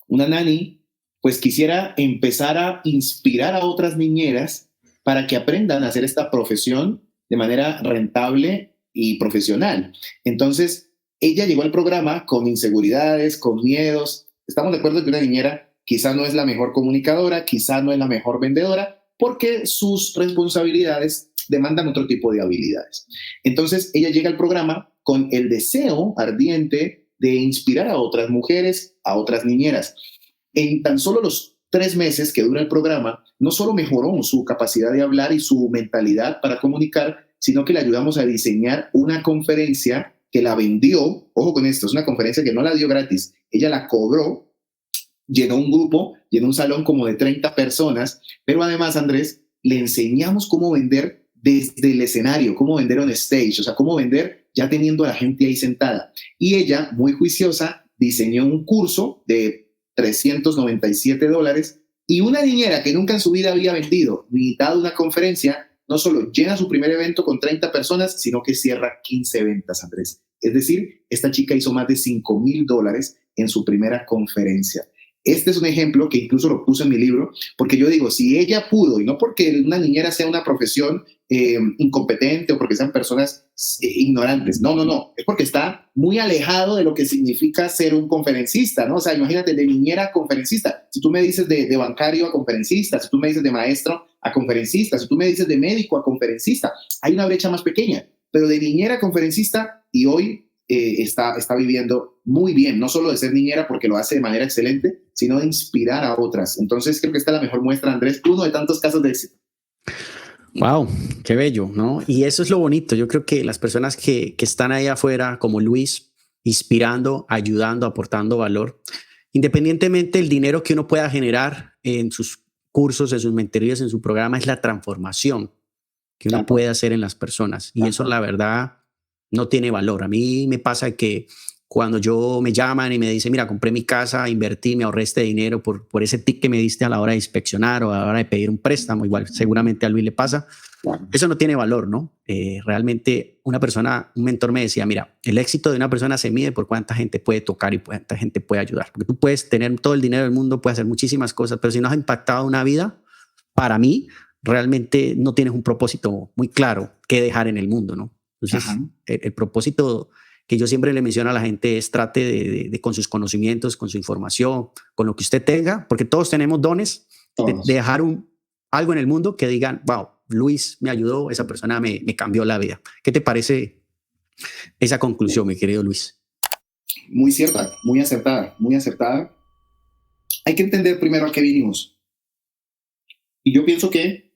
una nani, pues quisiera empezar a inspirar a otras niñeras para que aprendan a hacer esta profesión de manera rentable y profesional? Entonces, ella llegó al programa con inseguridades, con miedos. Estamos de acuerdo que una niñera quizá no es la mejor comunicadora, quizá no es la mejor vendedora, porque sus responsabilidades demandan otro tipo de habilidades. Entonces, ella llega al programa con el deseo ardiente de inspirar a otras mujeres, a otras niñeras. En tan solo los 3 meses que dura el programa, no solo mejoró su capacidad de hablar y su mentalidad para comunicar, sino que le ayudamos a diseñar una conferencia que la vendió. Ojo con esto, es una conferencia que no la dio gratis, ella la cobró, llenó un grupo, llenó un salón como de 30 personas, pero además, Andrés, le enseñamos cómo vender desde el escenario, cómo vender on stage, o sea, cómo vender ya teniendo a la gente ahí sentada. Y ella, muy juiciosa, diseñó un curso de $397, y una niñera que nunca en su vida había vendido ni dado una conferencia, no solo llena su primer evento con 30 personas, sino que cierra 15 ventas, Andrés. Es decir, esta chica hizo más de $5,000 en su primera conferencia. Este es un ejemplo que incluso lo puse en mi libro, porque yo digo, si ella pudo, y no porque una niñera sea una profesión incompetente o porque sean personas ignorantes, no, es porque está muy alejado de lo que significa ser un conferencista, ¿no? O sea, imagínate, de niñera a conferencista. Si tú me dices de bancario a conferencista, si tú me dices de maestro a conferencista, si tú me dices de médico a conferencista, hay una brecha más pequeña, pero de niñera a conferencista, y hoy está viviendo muy bien, no solo de ser niñera porque lo hace de manera excelente, sino de inspirar a otras. Entonces creo que esta es la mejor muestra, Andrés, uno de tantos casos de éxito. Wow, qué bello, ¿no? Y eso es lo bonito. Yo creo que las personas que están ahí afuera, como Luis, inspirando, ayudando, aportando valor, independientemente del dinero que uno pueda generar en sus cursos, en sus mentorías, en su programa, es la transformación que uno puede hacer en las personas. Y eso, la verdad, no tiene valor. A mí me pasa que cuando yo me llaman y me dicen, mira, compré mi casa, invertí, me ahorré este dinero por ese tip que me diste a la hora de inspeccionar o a la hora de pedir un préstamo, igual seguramente a Luis le pasa, eso no tiene valor, ¿no? Realmente un mentor me decía, mira, el éxito de una persona se mide por cuánta gente puede tocar y cuánta gente puede ayudar. Porque tú puedes tener todo el dinero del mundo, puedes hacer muchísimas cosas, pero si no has impactado una vida, para mí, realmente no tienes un propósito muy claro que dejar en el mundo, ¿no? Entonces, el propósito que yo siempre le menciono a la gente es trate de con sus conocimientos, con su información, con lo que usted tenga, porque todos tenemos dones, de dejar algo en el mundo que digan, wow, Luis me ayudó, esa persona me cambió la vida. ¿Qué te parece esa conclusión, mi querido Luis? Muy cierta, muy acertada, muy acertada. Hay que entender primero a qué vinimos. Y yo pienso que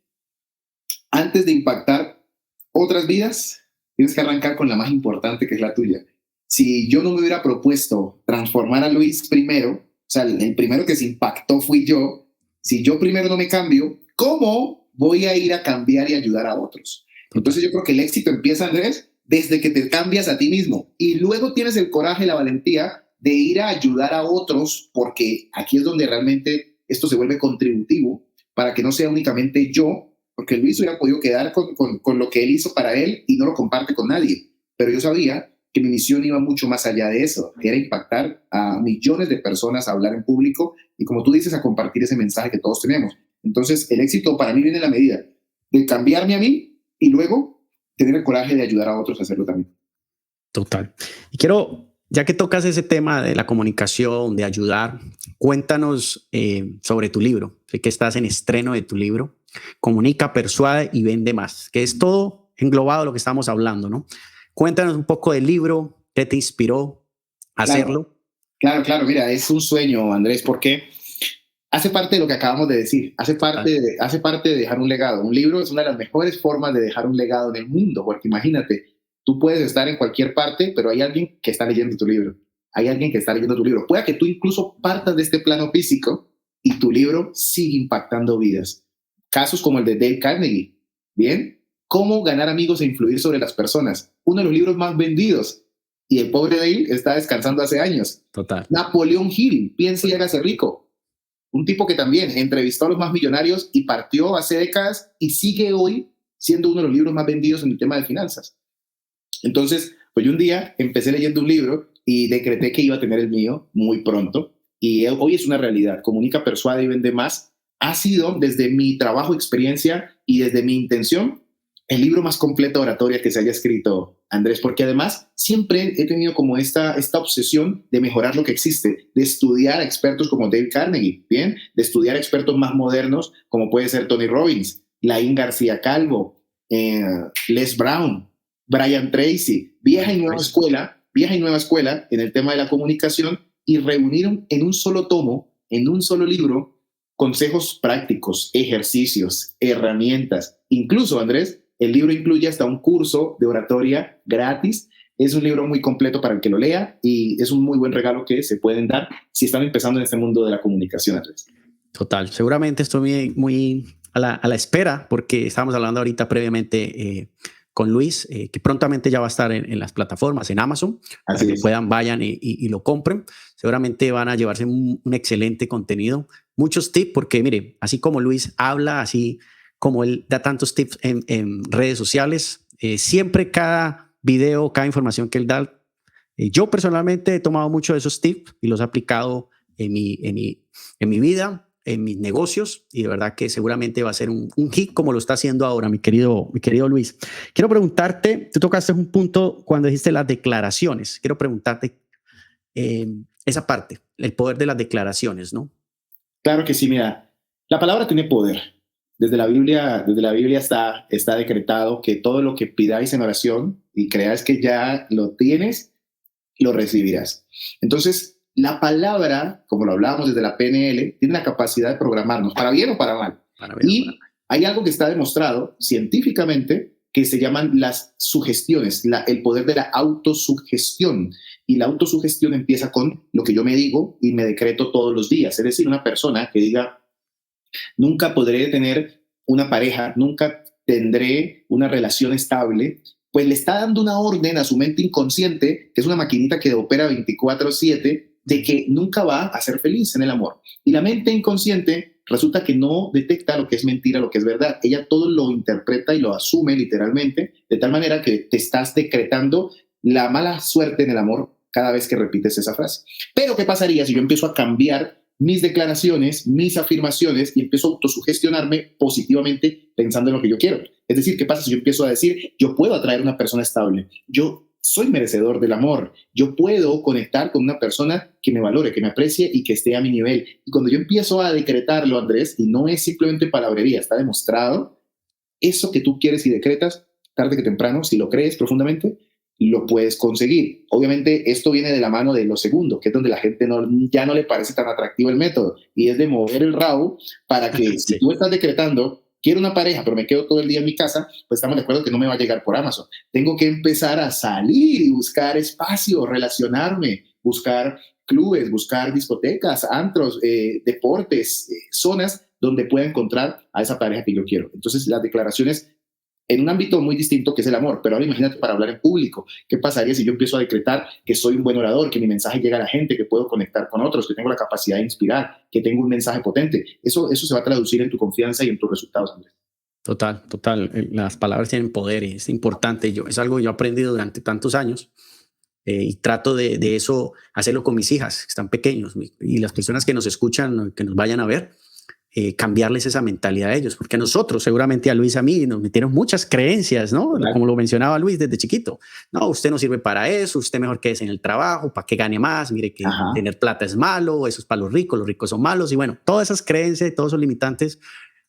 antes de impactar otras vidas, tienes que arrancar con la más importante, que es la tuya. Si yo no me hubiera propuesto transformar a Luis primero, o sea, el primero que se impactó fui yo, si yo primero no me cambio, ¿cómo voy a ir a cambiar y ayudar a otros? Entonces yo creo que el éxito empieza, Andrés, desde que te cambias a ti mismo y luego tienes el coraje y la valentía de ir a ayudar a otros, porque aquí es donde realmente esto se vuelve contributivo para que no sea únicamente yo, porque Luis hubiera podido quedar con lo que él hizo para él y no lo comparte con nadie. Pero yo sabía que mi misión iba mucho más allá de eso, que era impactar a millones de personas, a hablar en público y, como tú dices, a compartir ese mensaje que todos tenemos. Entonces, el éxito para mí viene en la medida de cambiarme a mí y luego tener el coraje de ayudar a otros a hacerlo también. Total. Y quiero, ya que tocas ese tema de la comunicación, de ayudar, cuéntanos sobre tu libro. Sé que estás en estreno de tu libro, Comunica, Persuade y Vende Más, que es todo englobado lo que estamos hablando, ¿no? Cuéntanos un poco del libro, qué te inspiró a hacerlo. Claro, mira, es un sueño, Andrés, porque hace parte de lo que acabamos de decir, hace parte de dejar un legado. Un libro es una de las mejores formas de dejar un legado en el mundo, porque imagínate, tú puedes estar en cualquier parte, pero hay alguien que está leyendo tu libro. Hay alguien que está leyendo tu libro. Puede que tú incluso partas de este plano físico y tu libro sigue impactando vidas. Casos como el de Dale Carnegie, ¿bien? Cómo ganar amigos e influir sobre las personas. Uno de los libros más vendidos. Y el pobre Dale está descansando hace años. Total. Napoleón Hill, Piense y hágase rico. Un tipo que también entrevistó a los más millonarios y partió hace décadas y sigue hoy siendo uno de los libros más vendidos en el tema de finanzas. Entonces, pues yo un día empecé leyendo un libro y decreté que iba a tener el mío muy pronto. Y hoy es una realidad. Comunica, Persuade y Vende Más. Ha sido, desde mi trabajo, experiencia y desde mi intención, el libro más completo de oratoria que se haya escrito, Andrés, porque además siempre he tenido como esta obsesión de mejorar lo que existe, de estudiar a expertos como Dale Carnegie, ¿bien? De estudiar a expertos más modernos como puede ser Tony Robbins, Laín García Calvo, Les Brown, Brian Tracy, vieja y nueva escuela en el tema de la comunicación, y reunieron en un solo tomo, en un solo libro, consejos prácticos, ejercicios, herramientas. Incluso, Andrés, el libro incluye hasta un curso de oratoria gratis. Es un libro muy completo para el que lo lea y es un muy buen regalo que se pueden dar si están empezando en este mundo de la comunicación, Andrés. Total. Seguramente estoy muy a la espera, porque estábamos hablando ahorita previamente con Luis, que prontamente ya va a estar en las plataformas, en Amazon, para que vayan y lo compren. Seguramente van a llevarse un excelente contenido, muchos tips, porque mire, así como Luis habla, así como él da tantos tips en redes sociales, siempre cada video, cada información que él da, yo personalmente he tomado muchos de esos tips y los he aplicado en mi vida, en mis negocios, y de verdad que seguramente va a ser un hit como lo está haciendo ahora, mi querido Luis. Quiero preguntarte, tú tocaste un punto cuando dijiste las declaraciones. Quiero preguntarte esa parte, el poder de las declaraciones, ¿no? Claro que sí, mira, la palabra tiene poder. Desde la Biblia está decretado que todo lo que pidáis en oración y creáis que ya lo tienes, lo recibirás. Entonces, la palabra, como lo hablábamos desde la PNL, tiene la capacidad de programarnos, para bien o para mal. Y hay algo que está demostrado científicamente que se llaman las sugestiones, el poder de la autosugestión. Y la autosugestión empieza con lo que yo me digo y me decreto todos los días. Es decir, una persona que diga, nunca podré tener una pareja, nunca tendré una relación estable, pues le está dando una orden a su mente inconsciente, que es una maquinita que opera 24/7, de que nunca va a ser feliz en el amor. Y la mente inconsciente resulta que no detecta lo que es mentira, lo que es verdad. Ella todo lo interpreta y lo asume literalmente, de tal manera que te estás decretando la mala suerte en el amor cada vez que repites esa frase. Pero ¿qué pasaría si yo empiezo a cambiar mis declaraciones, mis afirmaciones, y empiezo a autosugestionarme positivamente pensando en lo que yo quiero? Es decir, ¿qué pasa si yo empiezo a decir, yo puedo atraer una persona estable, yo soy merecedor del amor, yo puedo conectar con una persona que me valore, que me aprecie y que esté a mi nivel? Y cuando yo empiezo a decretarlo, Andrés, y no es simplemente palabrería, está demostrado, eso que tú quieres y decretas, tarde que temprano, si lo crees profundamente, lo puedes conseguir. Obviamente esto viene de la mano de lo segundo, que es donde la gente ya no le parece tan atractivo el método, y es de mover el rabo para que si tú estás decretando, quiero una pareja, pero me quedo todo el día en mi casa, pues estamos de acuerdo que no me va a llegar por Amazon. Tengo que empezar a salir y buscar espacio, relacionarme, buscar clubes, buscar discotecas, antros, deportes, zonas donde pueda encontrar a esa pareja que yo quiero. Entonces las declaraciones en un ámbito muy distinto que es el amor, pero ahora imagínate para hablar en público, ¿qué pasaría si yo empiezo a decretar que soy un buen orador, que mi mensaje llega a la gente, que puedo conectar con otros, que tengo la capacidad de inspirar, que tengo un mensaje potente? Eso se va a traducir en tu confianza y en tus resultados, Andrés. Total, total. Las palabras tienen poder y es importante. Es algo que yo he aprendido durante tantos años y trato de eso hacerlo con mis hijas, que están pequeños, y las personas que nos escuchan, que nos vayan a ver, cambiarles esa mentalidad a ellos, porque a nosotros, seguramente a Luis, a mí, nos metieron muchas creencias, ¿no? Claro. Como lo mencionaba Luis desde chiquito. No, usted no sirve para eso, usted mejor quédese en el trabajo, para que gane más, mire que tener plata es malo, eso es para los ricos son malos, y bueno, todas esas creencias y todos esos limitantes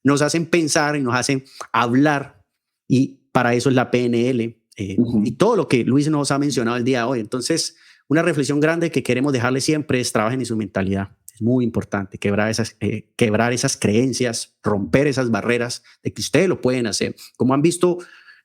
nos hacen pensar y nos hacen hablar, y para eso es la PNL y todo lo que Luis nos ha mencionado el día de hoy. Entonces, una reflexión grande que queremos dejarle siempre es: trabajen en su mentalidad. Es muy importante quebrar esas creencias, romper esas barreras de que ustedes lo pueden hacer. Como han visto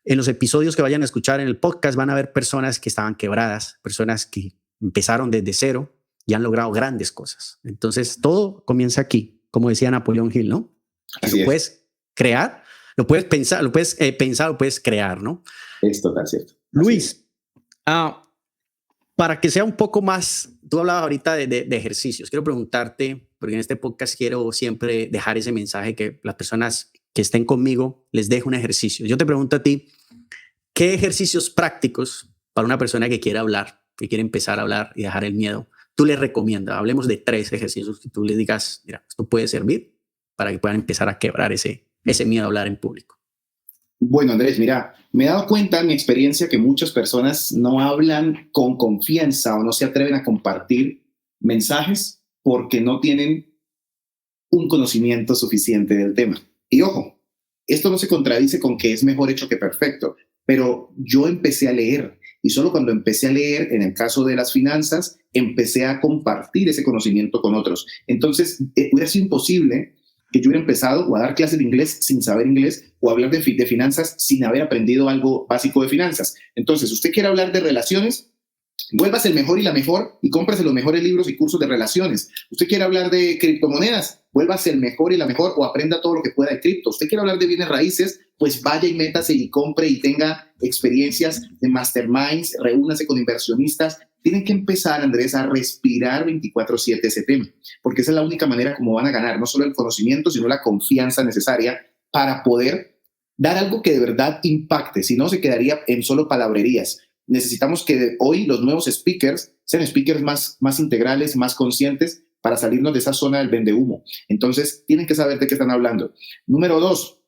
en los episodios que vayan a escuchar en el podcast, van a ver personas que estaban quebradas, personas que empezaron desde cero y han logrado grandes cosas. Entonces, todo comienza aquí, como decía Napoleón Hill, ¿no? Lo puedes crear, lo puedes pensar, lo puedes crear, ¿no? Es total cierto. Luis, para que sea un poco más, tú hablabas ahorita de ejercicios. Quiero preguntarte, porque en este podcast quiero siempre dejar ese mensaje que las personas que estén conmigo les dejo un ejercicio. Yo te pregunto a ti, ¿qué ejercicios prácticos para una persona que quiere hablar, que quiere empezar a hablar y dejar el miedo, tú les recomiendas? Hablemos de 3 ejercicios que tú les digas, mira, esto puede servir para que puedan empezar a quebrar ese miedo a hablar en público. Bueno, Andrés, mira, me he dado cuenta en mi experiencia que muchas personas no hablan con confianza o no se atreven a compartir mensajes porque no tienen un conocimiento suficiente del tema. Y ojo, esto no se contradice con que es mejor hecho que perfecto, pero yo empecé a leer y solo cuando empecé a leer, en el caso de las finanzas, empecé a compartir ese conocimiento con otros. Entonces, hubiera sido imposible que yo hubiera empezado o a dar clases de inglés sin saber inglés o a hablar de finanzas sin haber aprendido algo básico de finanzas. Entonces, usted quiere hablar de relaciones, vuélvase el mejor y la mejor y cómprese los mejores libros y cursos de relaciones. Usted quiere hablar de criptomonedas, vuélvase el mejor y la mejor o aprenda todo lo que pueda de cripto. Usted quiere hablar de bienes raíces, pues vaya y métase y compre y tenga experiencias de masterminds, reúnase con inversionistas. Tienen que empezar, Andrés, a respirar 24/7 ese tema, porque esa es la única manera como van a ganar, no solo el conocimiento, sino la confianza necesaria para poder dar algo que de verdad impacte. Si no, se quedaría en solo palabrerías. Necesitamos que hoy los nuevos speakers sean speakers más integrales, más conscientes, para salirnos de esa zona del vendehumo. Entonces, tienen que saber de qué están hablando. Número 2,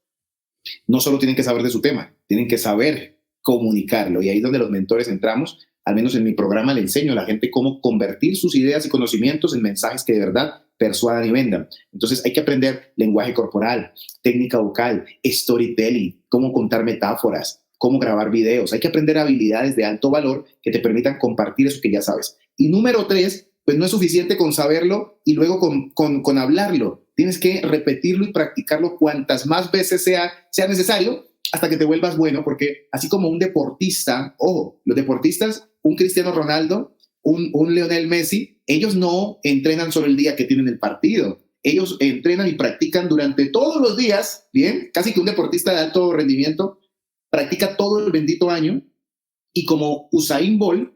no solo tienen que saber de su tema, tienen que saber comunicarlo. Y ahí es donde los mentores entramos. Al menos en mi programa le enseño a la gente cómo convertir sus ideas y conocimientos en mensajes que de verdad persuadan y vendan. Entonces hay que aprender lenguaje corporal, técnica vocal, storytelling, cómo contar metáforas, cómo grabar videos. Hay que aprender habilidades de alto valor que te permitan compartir eso que ya sabes. Y número 3, pues no es suficiente con saberlo y luego con hablarlo. Tienes que repetirlo y practicarlo cuantas más veces sea necesario hasta que te vuelvas bueno, porque así como un deportista, ojo, los deportistas, un Cristiano Ronaldo, un Lionel Messi, ellos no entrenan solo el día que tienen el partido. Ellos entrenan y practican durante todos los días, ¿bien? Casi que un deportista de alto rendimiento practica todo el bendito año, y como Usain Bolt,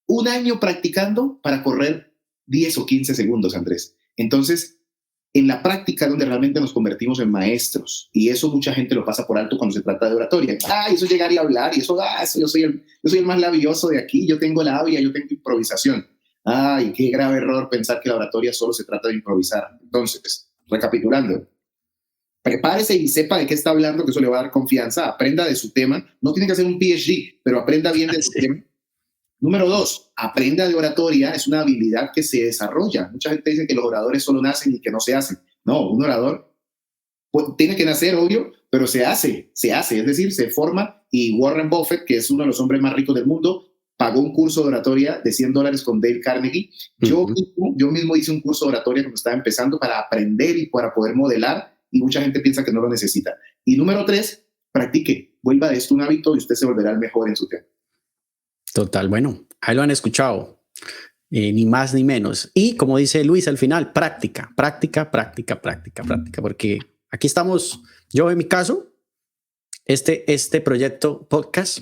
un año practicando para correr 10 o 15 segundos, Andrés. Entonces, en la práctica donde realmente nos convertimos en maestros, y eso mucha gente lo pasa por alto cuando se trata de oratoria. Eso llegar y hablar, y eso yo soy el más labioso de aquí, yo tengo labia, yo tengo improvisación. Y qué grave error pensar que la oratoria solo se trata de improvisar. Entonces, recapitulando, prepárese y sepa de qué está hablando, que eso le va a dar confianza, aprenda de su tema, no tiene que hacer un PhD, pero aprenda bien de su tema. Número 2, aprenda de oratoria, es una habilidad que se desarrolla. Mucha gente dice que los oradores solo nacen y que no se hacen. No, un orador tiene que nacer, obvio, pero se hace, es decir, se forma, y Warren Buffett, que es uno de los hombres más ricos del mundo, pagó un curso de oratoria de $100 con Dale Carnegie. Yo mismo hice un curso de oratoria cuando estaba empezando para aprender y para poder modelar, y mucha gente piensa que no lo necesita. Y número 3, practique, vuelva de esto un hábito y usted se volverá el mejor en su tema. Total, bueno, ahí lo han escuchado, ni más ni menos. Y como dice Luis al final, práctica, porque aquí estamos, yo en mi caso, este proyecto podcast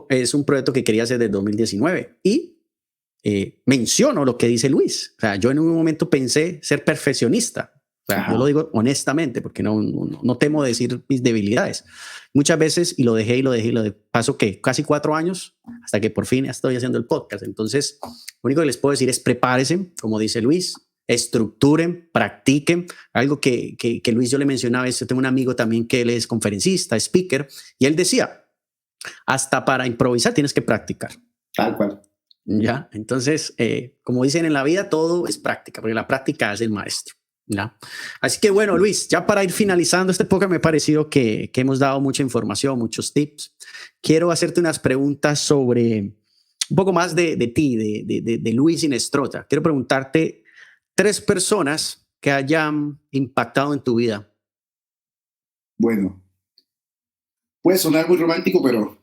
es un proyecto que quería hacer desde 2019 y menciono lo que dice Luis. O sea, yo en un momento pensé ser perfeccionista. O sea, yo lo digo honestamente porque no temo decir mis debilidades. Muchas veces, y lo dejé, paso que casi 4 años hasta que por fin estoy haciendo el podcast. Entonces, lo único que les puedo decir es prepárense, como dice Luis, estructuren, practiquen. Algo que Luis yo le mencionaba es, yo tengo un amigo también que él es conferencista, speaker, y él decía, hasta para improvisar tienes que practicar. Tal cual. ¿Ya? Entonces, como dicen en la vida, todo es práctica, porque la práctica es el maestro. ¿Ya? Así que bueno, Luis, ya para ir finalizando este podcast, me ha parecido que hemos dado mucha información, muchos tips. Quiero hacerte unas preguntas sobre un poco más de ti, de Luis Inestroza. Quiero preguntarte 3 personas que hayan impactado en tu vida. Bueno, puede sonar muy romántico, pero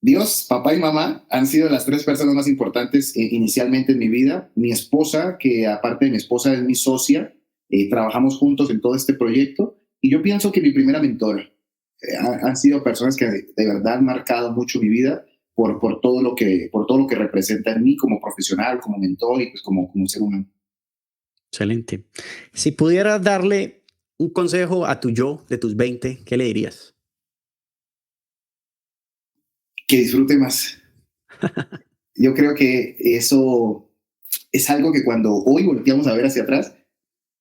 Dios, papá y mamá han sido las 3 personas más importantes inicialmente en mi vida. Mi esposa, que aparte de mi esposa es mi socia, trabajamos juntos en todo este proyecto. Y yo pienso que mi primera mentora han sido personas que de verdad han marcado mucho mi vida por todo lo que representa en mí como profesional, como mentor y pues como ser humano. Excelente. Si pudieras darle un consejo a tu yo de tus 20, ¿qué le dirías? Que disfrute más. Yo creo que eso es algo que cuando hoy volteamos a ver hacia atrás,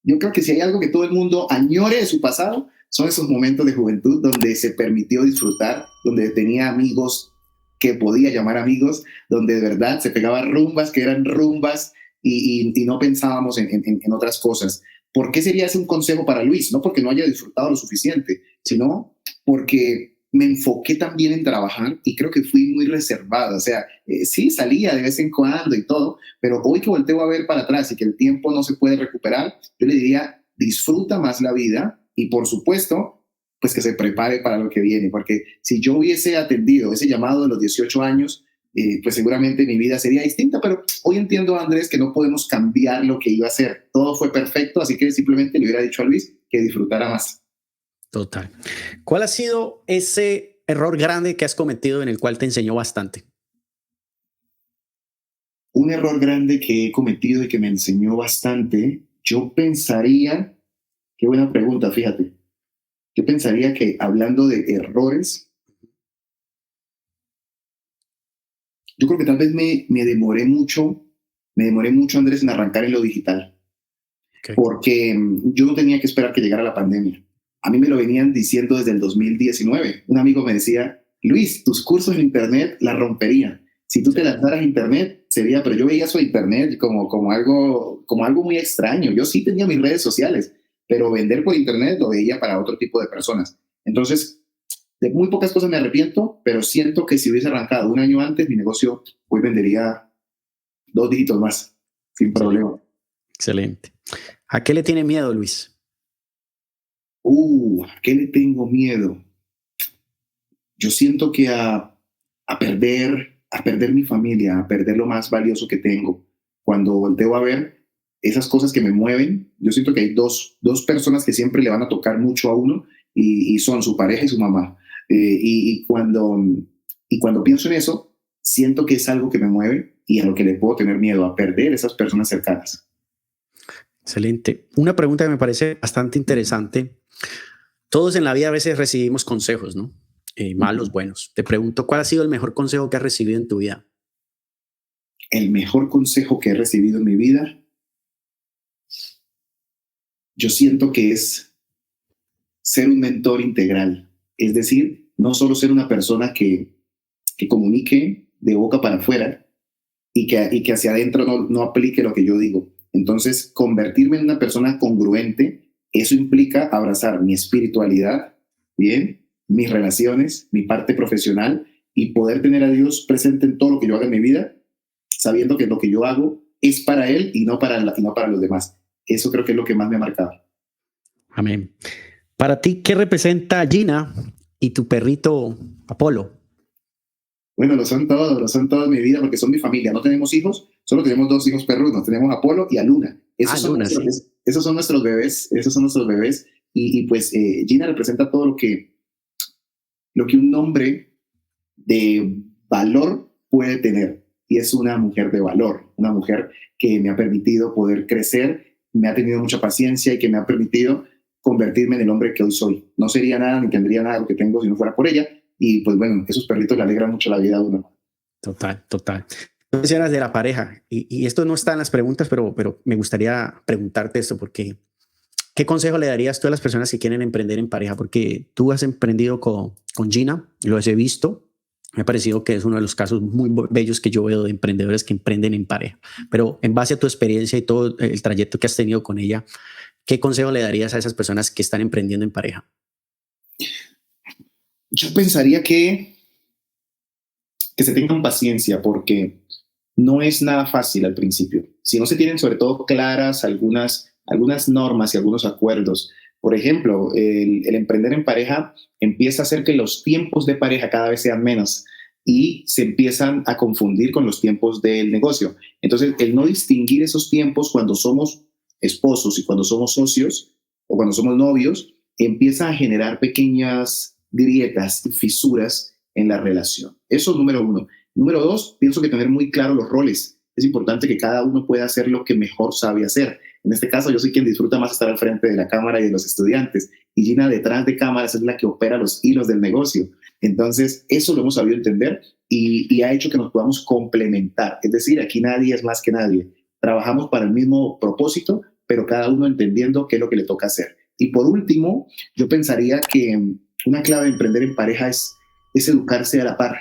yo creo que si hay algo que todo el mundo añore de su pasado, son esos momentos de juventud donde se permitió disfrutar, donde tenía amigos que podía llamar amigos, donde de verdad se pegaba rumbas que eran rumbas y no pensábamos en otras cosas. ¿Por qué sería ese un consejo para Luis? No porque no haya disfrutado lo suficiente, sino porque me enfoqué también en trabajar y creo que fui muy reservado. O sea, sí salía de vez en cuando y todo, pero hoy que volteo a ver para atrás y que el tiempo no se puede recuperar, yo le diría, disfruta más la vida y por supuesto, pues que se prepare para lo que viene, porque si yo hubiese atendido ese llamado de los 18 años, pues seguramente mi vida sería distinta, pero hoy entiendo, Andrés, que no podemos cambiar lo que iba a ser. Todo fue perfecto, así que simplemente le hubiera dicho a Luis que disfrutara más. Total. ¿Cuál ha sido ese error grande que has cometido en el cual te enseñó bastante? Un error grande que he cometido y que me enseñó bastante, yo pensaría, qué buena pregunta, fíjate, yo pensaría que hablando de errores, yo creo que tal vez me demoré mucho, Andrés, en arrancar en lo digital, porque yo no tenía que esperar que llegara la pandemia. A mí me lo venían diciendo desde el 2019. Un amigo me decía, Luis, tus cursos en internet la romperían. Si tú te lanzaras a internet, sería, pero yo veía eso de internet como algo muy extraño. Yo sí tenía mis redes sociales, pero vender por internet lo veía para otro tipo de personas. Entonces, de muy pocas cosas me arrepiento, pero siento que si hubiese arrancado un año antes, mi negocio hoy vendería 2 dígitos más, sin problema. Excelente. ¿A qué le tiene miedo, Luis? ¿A qué le tengo miedo? Yo siento que a perder mi familia, a perder lo más valioso que tengo. Cuando volteo a ver esas cosas que me mueven, yo siento que hay dos personas que siempre le van a tocar mucho a uno y son su pareja y su mamá. Y cuando pienso en eso, siento que es algo que me mueve y a lo que le puedo tener miedo, a perder esas personas cercanas. Excelente. Una pregunta que me parece bastante interesante. Todos en la vida a veces recibimos consejos, ¿no? Malos, buenos. Te pregunto, ¿cuál ha sido el mejor consejo que has recibido en tu vida? El mejor consejo que he recibido en mi vida, yo siento que es ser un mentor integral. Es decir, no solo ser una persona que comunique de boca para afuera y que hacia adentro no aplique lo que yo digo. Entonces, convertirme en una persona congruente, eso implica abrazar mi espiritualidad, bien, mis relaciones, mi parte profesional y poder tener a Dios presente en todo lo que yo haga en mi vida, sabiendo que lo que yo hago es para Él y no y no para los demás. Eso creo que es lo que más me ha marcado. Amén. Para ti, ¿qué representa Gina y tu perrito Apolo? Bueno, lo son todos mi vida porque son mi familia. No tenemos hijos, solo tenemos 2 hijos perrunos. Tenemos a Apolo y a Luna. Luna, sí. Esos son nuestros bebés, Y pues Gina representa todo lo que un hombre de valor puede tener. Y es una mujer de valor, una mujer que me ha permitido poder crecer, me ha tenido mucha paciencia y que me ha permitido convertirme en el hombre que hoy soy. No sería nada ni tendría nada lo que tengo si no fuera por ella. Y pues bueno, esos perritos le alegran mucho la vida a uno. Total, total. Tú mencionas de la pareja y esto no está en las preguntas, pero me gustaría preguntarte esto porque ¿qué consejo le darías tú a las personas que quieren emprender en pareja? Porque tú has emprendido con Gina, lo he visto, me ha parecido que es uno de los casos muy bellos que yo veo de emprendedores que emprenden en pareja. Pero en base a tu experiencia y todo el trayecto que has tenido con ella, ¿qué consejo le darías a esas personas que están emprendiendo en pareja? Yo pensaría que se tengan paciencia porque no es nada fácil al principio. Si no se tienen sobre todo claras algunas normas y algunos acuerdos. Por ejemplo, el emprender en pareja empieza a hacer que los tiempos de pareja cada vez sean menos y se empiezan a confundir con los tiempos del negocio. Entonces, el no distinguir esos tiempos cuando somos esposos y cuando somos socios o cuando somos novios, empieza a generar pequeñas grietas y fisuras en la relación. Eso es número 1. Número 2, pienso que tener muy claro los roles. Es importante que cada uno pueda hacer lo que mejor sabe hacer. En este caso, yo soy quien disfruta más estar al frente de la cámara y de los estudiantes. Y Gina, detrás de cámaras, es la que opera los hilos del negocio. Entonces, eso lo hemos sabido entender y ha hecho que nos podamos complementar. Es decir, aquí nadie es más que nadie. Trabajamos para el mismo propósito, pero cada uno entendiendo qué es lo que le toca hacer. Y por último, yo pensaría que una clave de emprender en pareja es educarse a la par.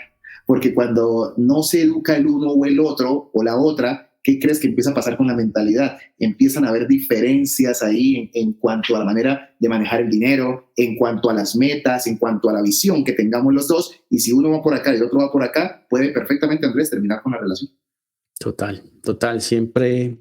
Porque cuando no se educa el uno o el otro o la otra, ¿qué crees que empieza a pasar con la mentalidad? Empiezan a haber diferencias ahí en cuanto a la manera de manejar el dinero, en cuanto a las metas, en cuanto a la visión que tengamos los dos. Y si uno va por acá y el otro va por acá, puede perfectamente, Andrés, terminar con la relación. Total, total. Siempre,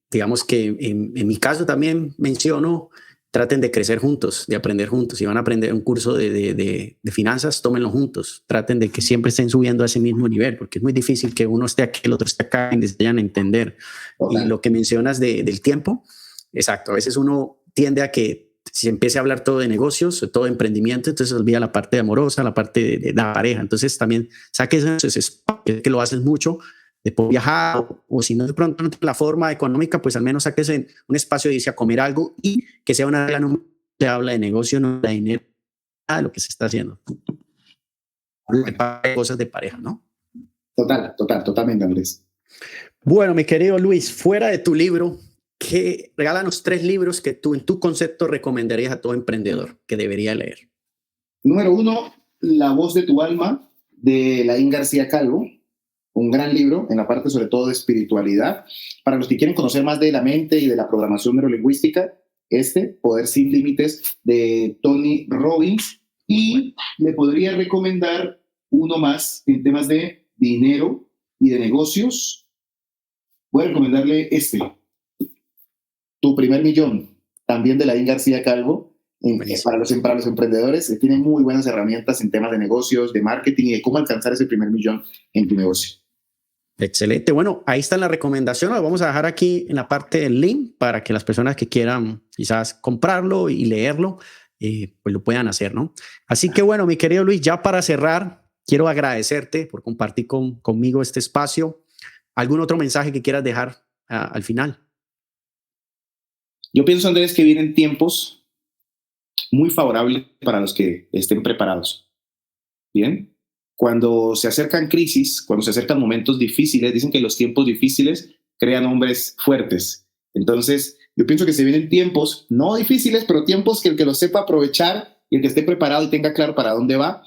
digamos que en mi caso también menciono, traten de crecer juntos, de aprender juntos. Si van a aprender un curso de finanzas, tómenlo juntos. Traten de que siempre estén subiendo a ese mismo nivel, porque es muy difícil que uno esté aquí, el otro esté acá y se vayan a entender. Okay. Y lo que mencionas del tiempo, exacto. A veces uno tiende a que se empiece a hablar todo de negocios, todo de emprendimiento, entonces se olvida la parte amorosa, la parte de la pareja. Entonces también saques ese que lo haces mucho, de poder viajar o si no de pronto no la forma económica, pues al menos saques en un espacio de irse a comer algo y que sea una regla, no se habla de negocio, no de dinero, nada de lo que se está haciendo. Cosas de pareja, ¿no? Totalmente, Andrés. Bueno, mi querido Luis, fuera de tu libro, regálanos 3 libros que tú en tu concepto recomendarías a todo emprendedor que debería leer. Número 1, La voz de tu alma, de Laín García Calvo. Un gran libro en la parte sobre todo de espiritualidad. Para los que quieren conocer más de la mente y de la programación neurolingüística, Poder sin Límites, de Tony Robbins. Y le podría recomendar uno más en temas de dinero y de negocios. Voy a recomendarle Tu primer millón, también de Laín García Calvo. Para los emprendedores, tiene muy buenas herramientas en temas de negocios, de marketing y de cómo alcanzar ese primer millón en tu negocio. Excelente. Bueno, ahí está la recomendación. Lo vamos a dejar aquí en la parte del link para que las personas que quieran quizás comprarlo y leerlo, pues lo puedan hacer, ¿no? Así que bueno, mi querido Luis, ya para cerrar, quiero agradecerte por compartir conmigo este espacio. ¿Algún otro mensaje que quieras dejar al final? Yo pienso, Andrés, que vienen tiempos muy favorables para los que estén preparados. ¿Bien? Cuando se acercan crisis, cuando se acercan momentos difíciles, dicen que los tiempos difíciles crean hombres fuertes. Entonces, yo pienso que se vienen tiempos, no difíciles, pero tiempos que el que lo sepa aprovechar y el que esté preparado y tenga claro para dónde va,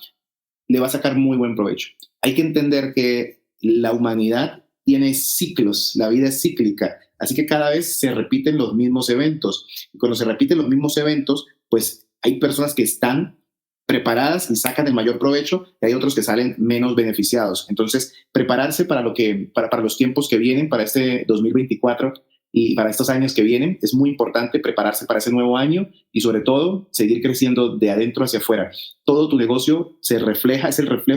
le va a sacar muy buen provecho. Hay que entender que la humanidad tiene ciclos, la vida es cíclica, así que cada vez se repiten los mismos eventos. Y cuando se repiten los mismos eventos, pues hay personas que están preparadas y sacan el mayor provecho, y hay otros que salen menos beneficiados. Entonces, prepararse para los tiempos que vienen, para este 2024 y para estos años que vienen, es muy importante prepararse para ese nuevo año y sobre todo seguir creciendo de adentro hacia afuera. Todo tu negocio es el reflejo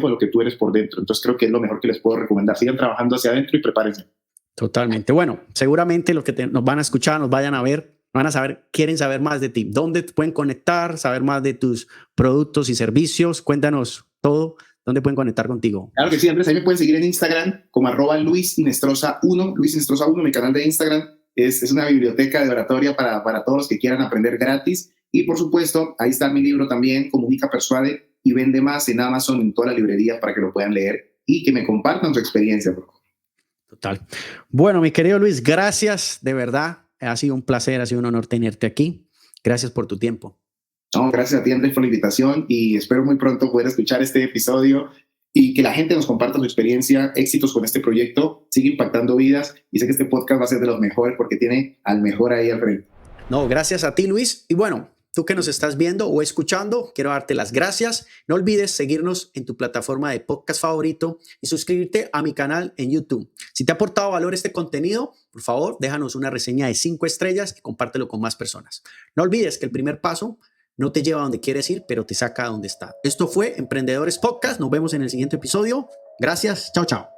de lo que tú eres por dentro. Entonces, creo que es lo mejor que les puedo recomendar. Sigan trabajando hacia adentro y prepárense. Totalmente. Bueno, seguramente los que nos van a escuchar, nos vayan a ver, van a saber, quieren saber más de ti. ¿Dónde te pueden conectar? Saber más de tus productos y servicios. Cuéntanos todo. ¿Dónde pueden conectar contigo? Claro que sí, Andrés. Ahí me pueden seguir en Instagram como @LuisInestrosa1. Luis Inestrosa 1, mi canal de Instagram. Es una biblioteca de oratoria para todos los que quieran aprender gratis. Y por supuesto, ahí está mi libro también, Comunica, Persuade y Vende Más, en Amazon, en toda la librería, para que lo puedan leer y que me compartan su experiencia, por favor. Total. Bueno, mi querido Luis, gracias, de verdad. Ha sido un placer, ha sido un honor tenerte aquí. Gracias por tu tiempo. No, gracias a ti, Andrés, por la invitación y espero muy pronto poder escuchar este episodio y que la gente nos comparta su experiencia, éxitos con este proyecto, sigue impactando vidas y sé que este podcast va a ser de los mejores porque tiene al mejor ahí al frente. No, gracias a ti, Luis. Y bueno, tú que nos estás viendo o escuchando, quiero darte las gracias. No olvides seguirnos en tu plataforma de podcast favorito y suscribirte a mi canal en YouTube. Si te ha aportado valor este contenido, por favor, déjanos una reseña de 5 estrellas y compártelo con más personas. No olvides que el primer paso no te lleva a donde quieres ir, pero te saca a donde está. Esto fue Emprendedores Podcast. Nos vemos en el siguiente episodio. Gracias. Chao, chao.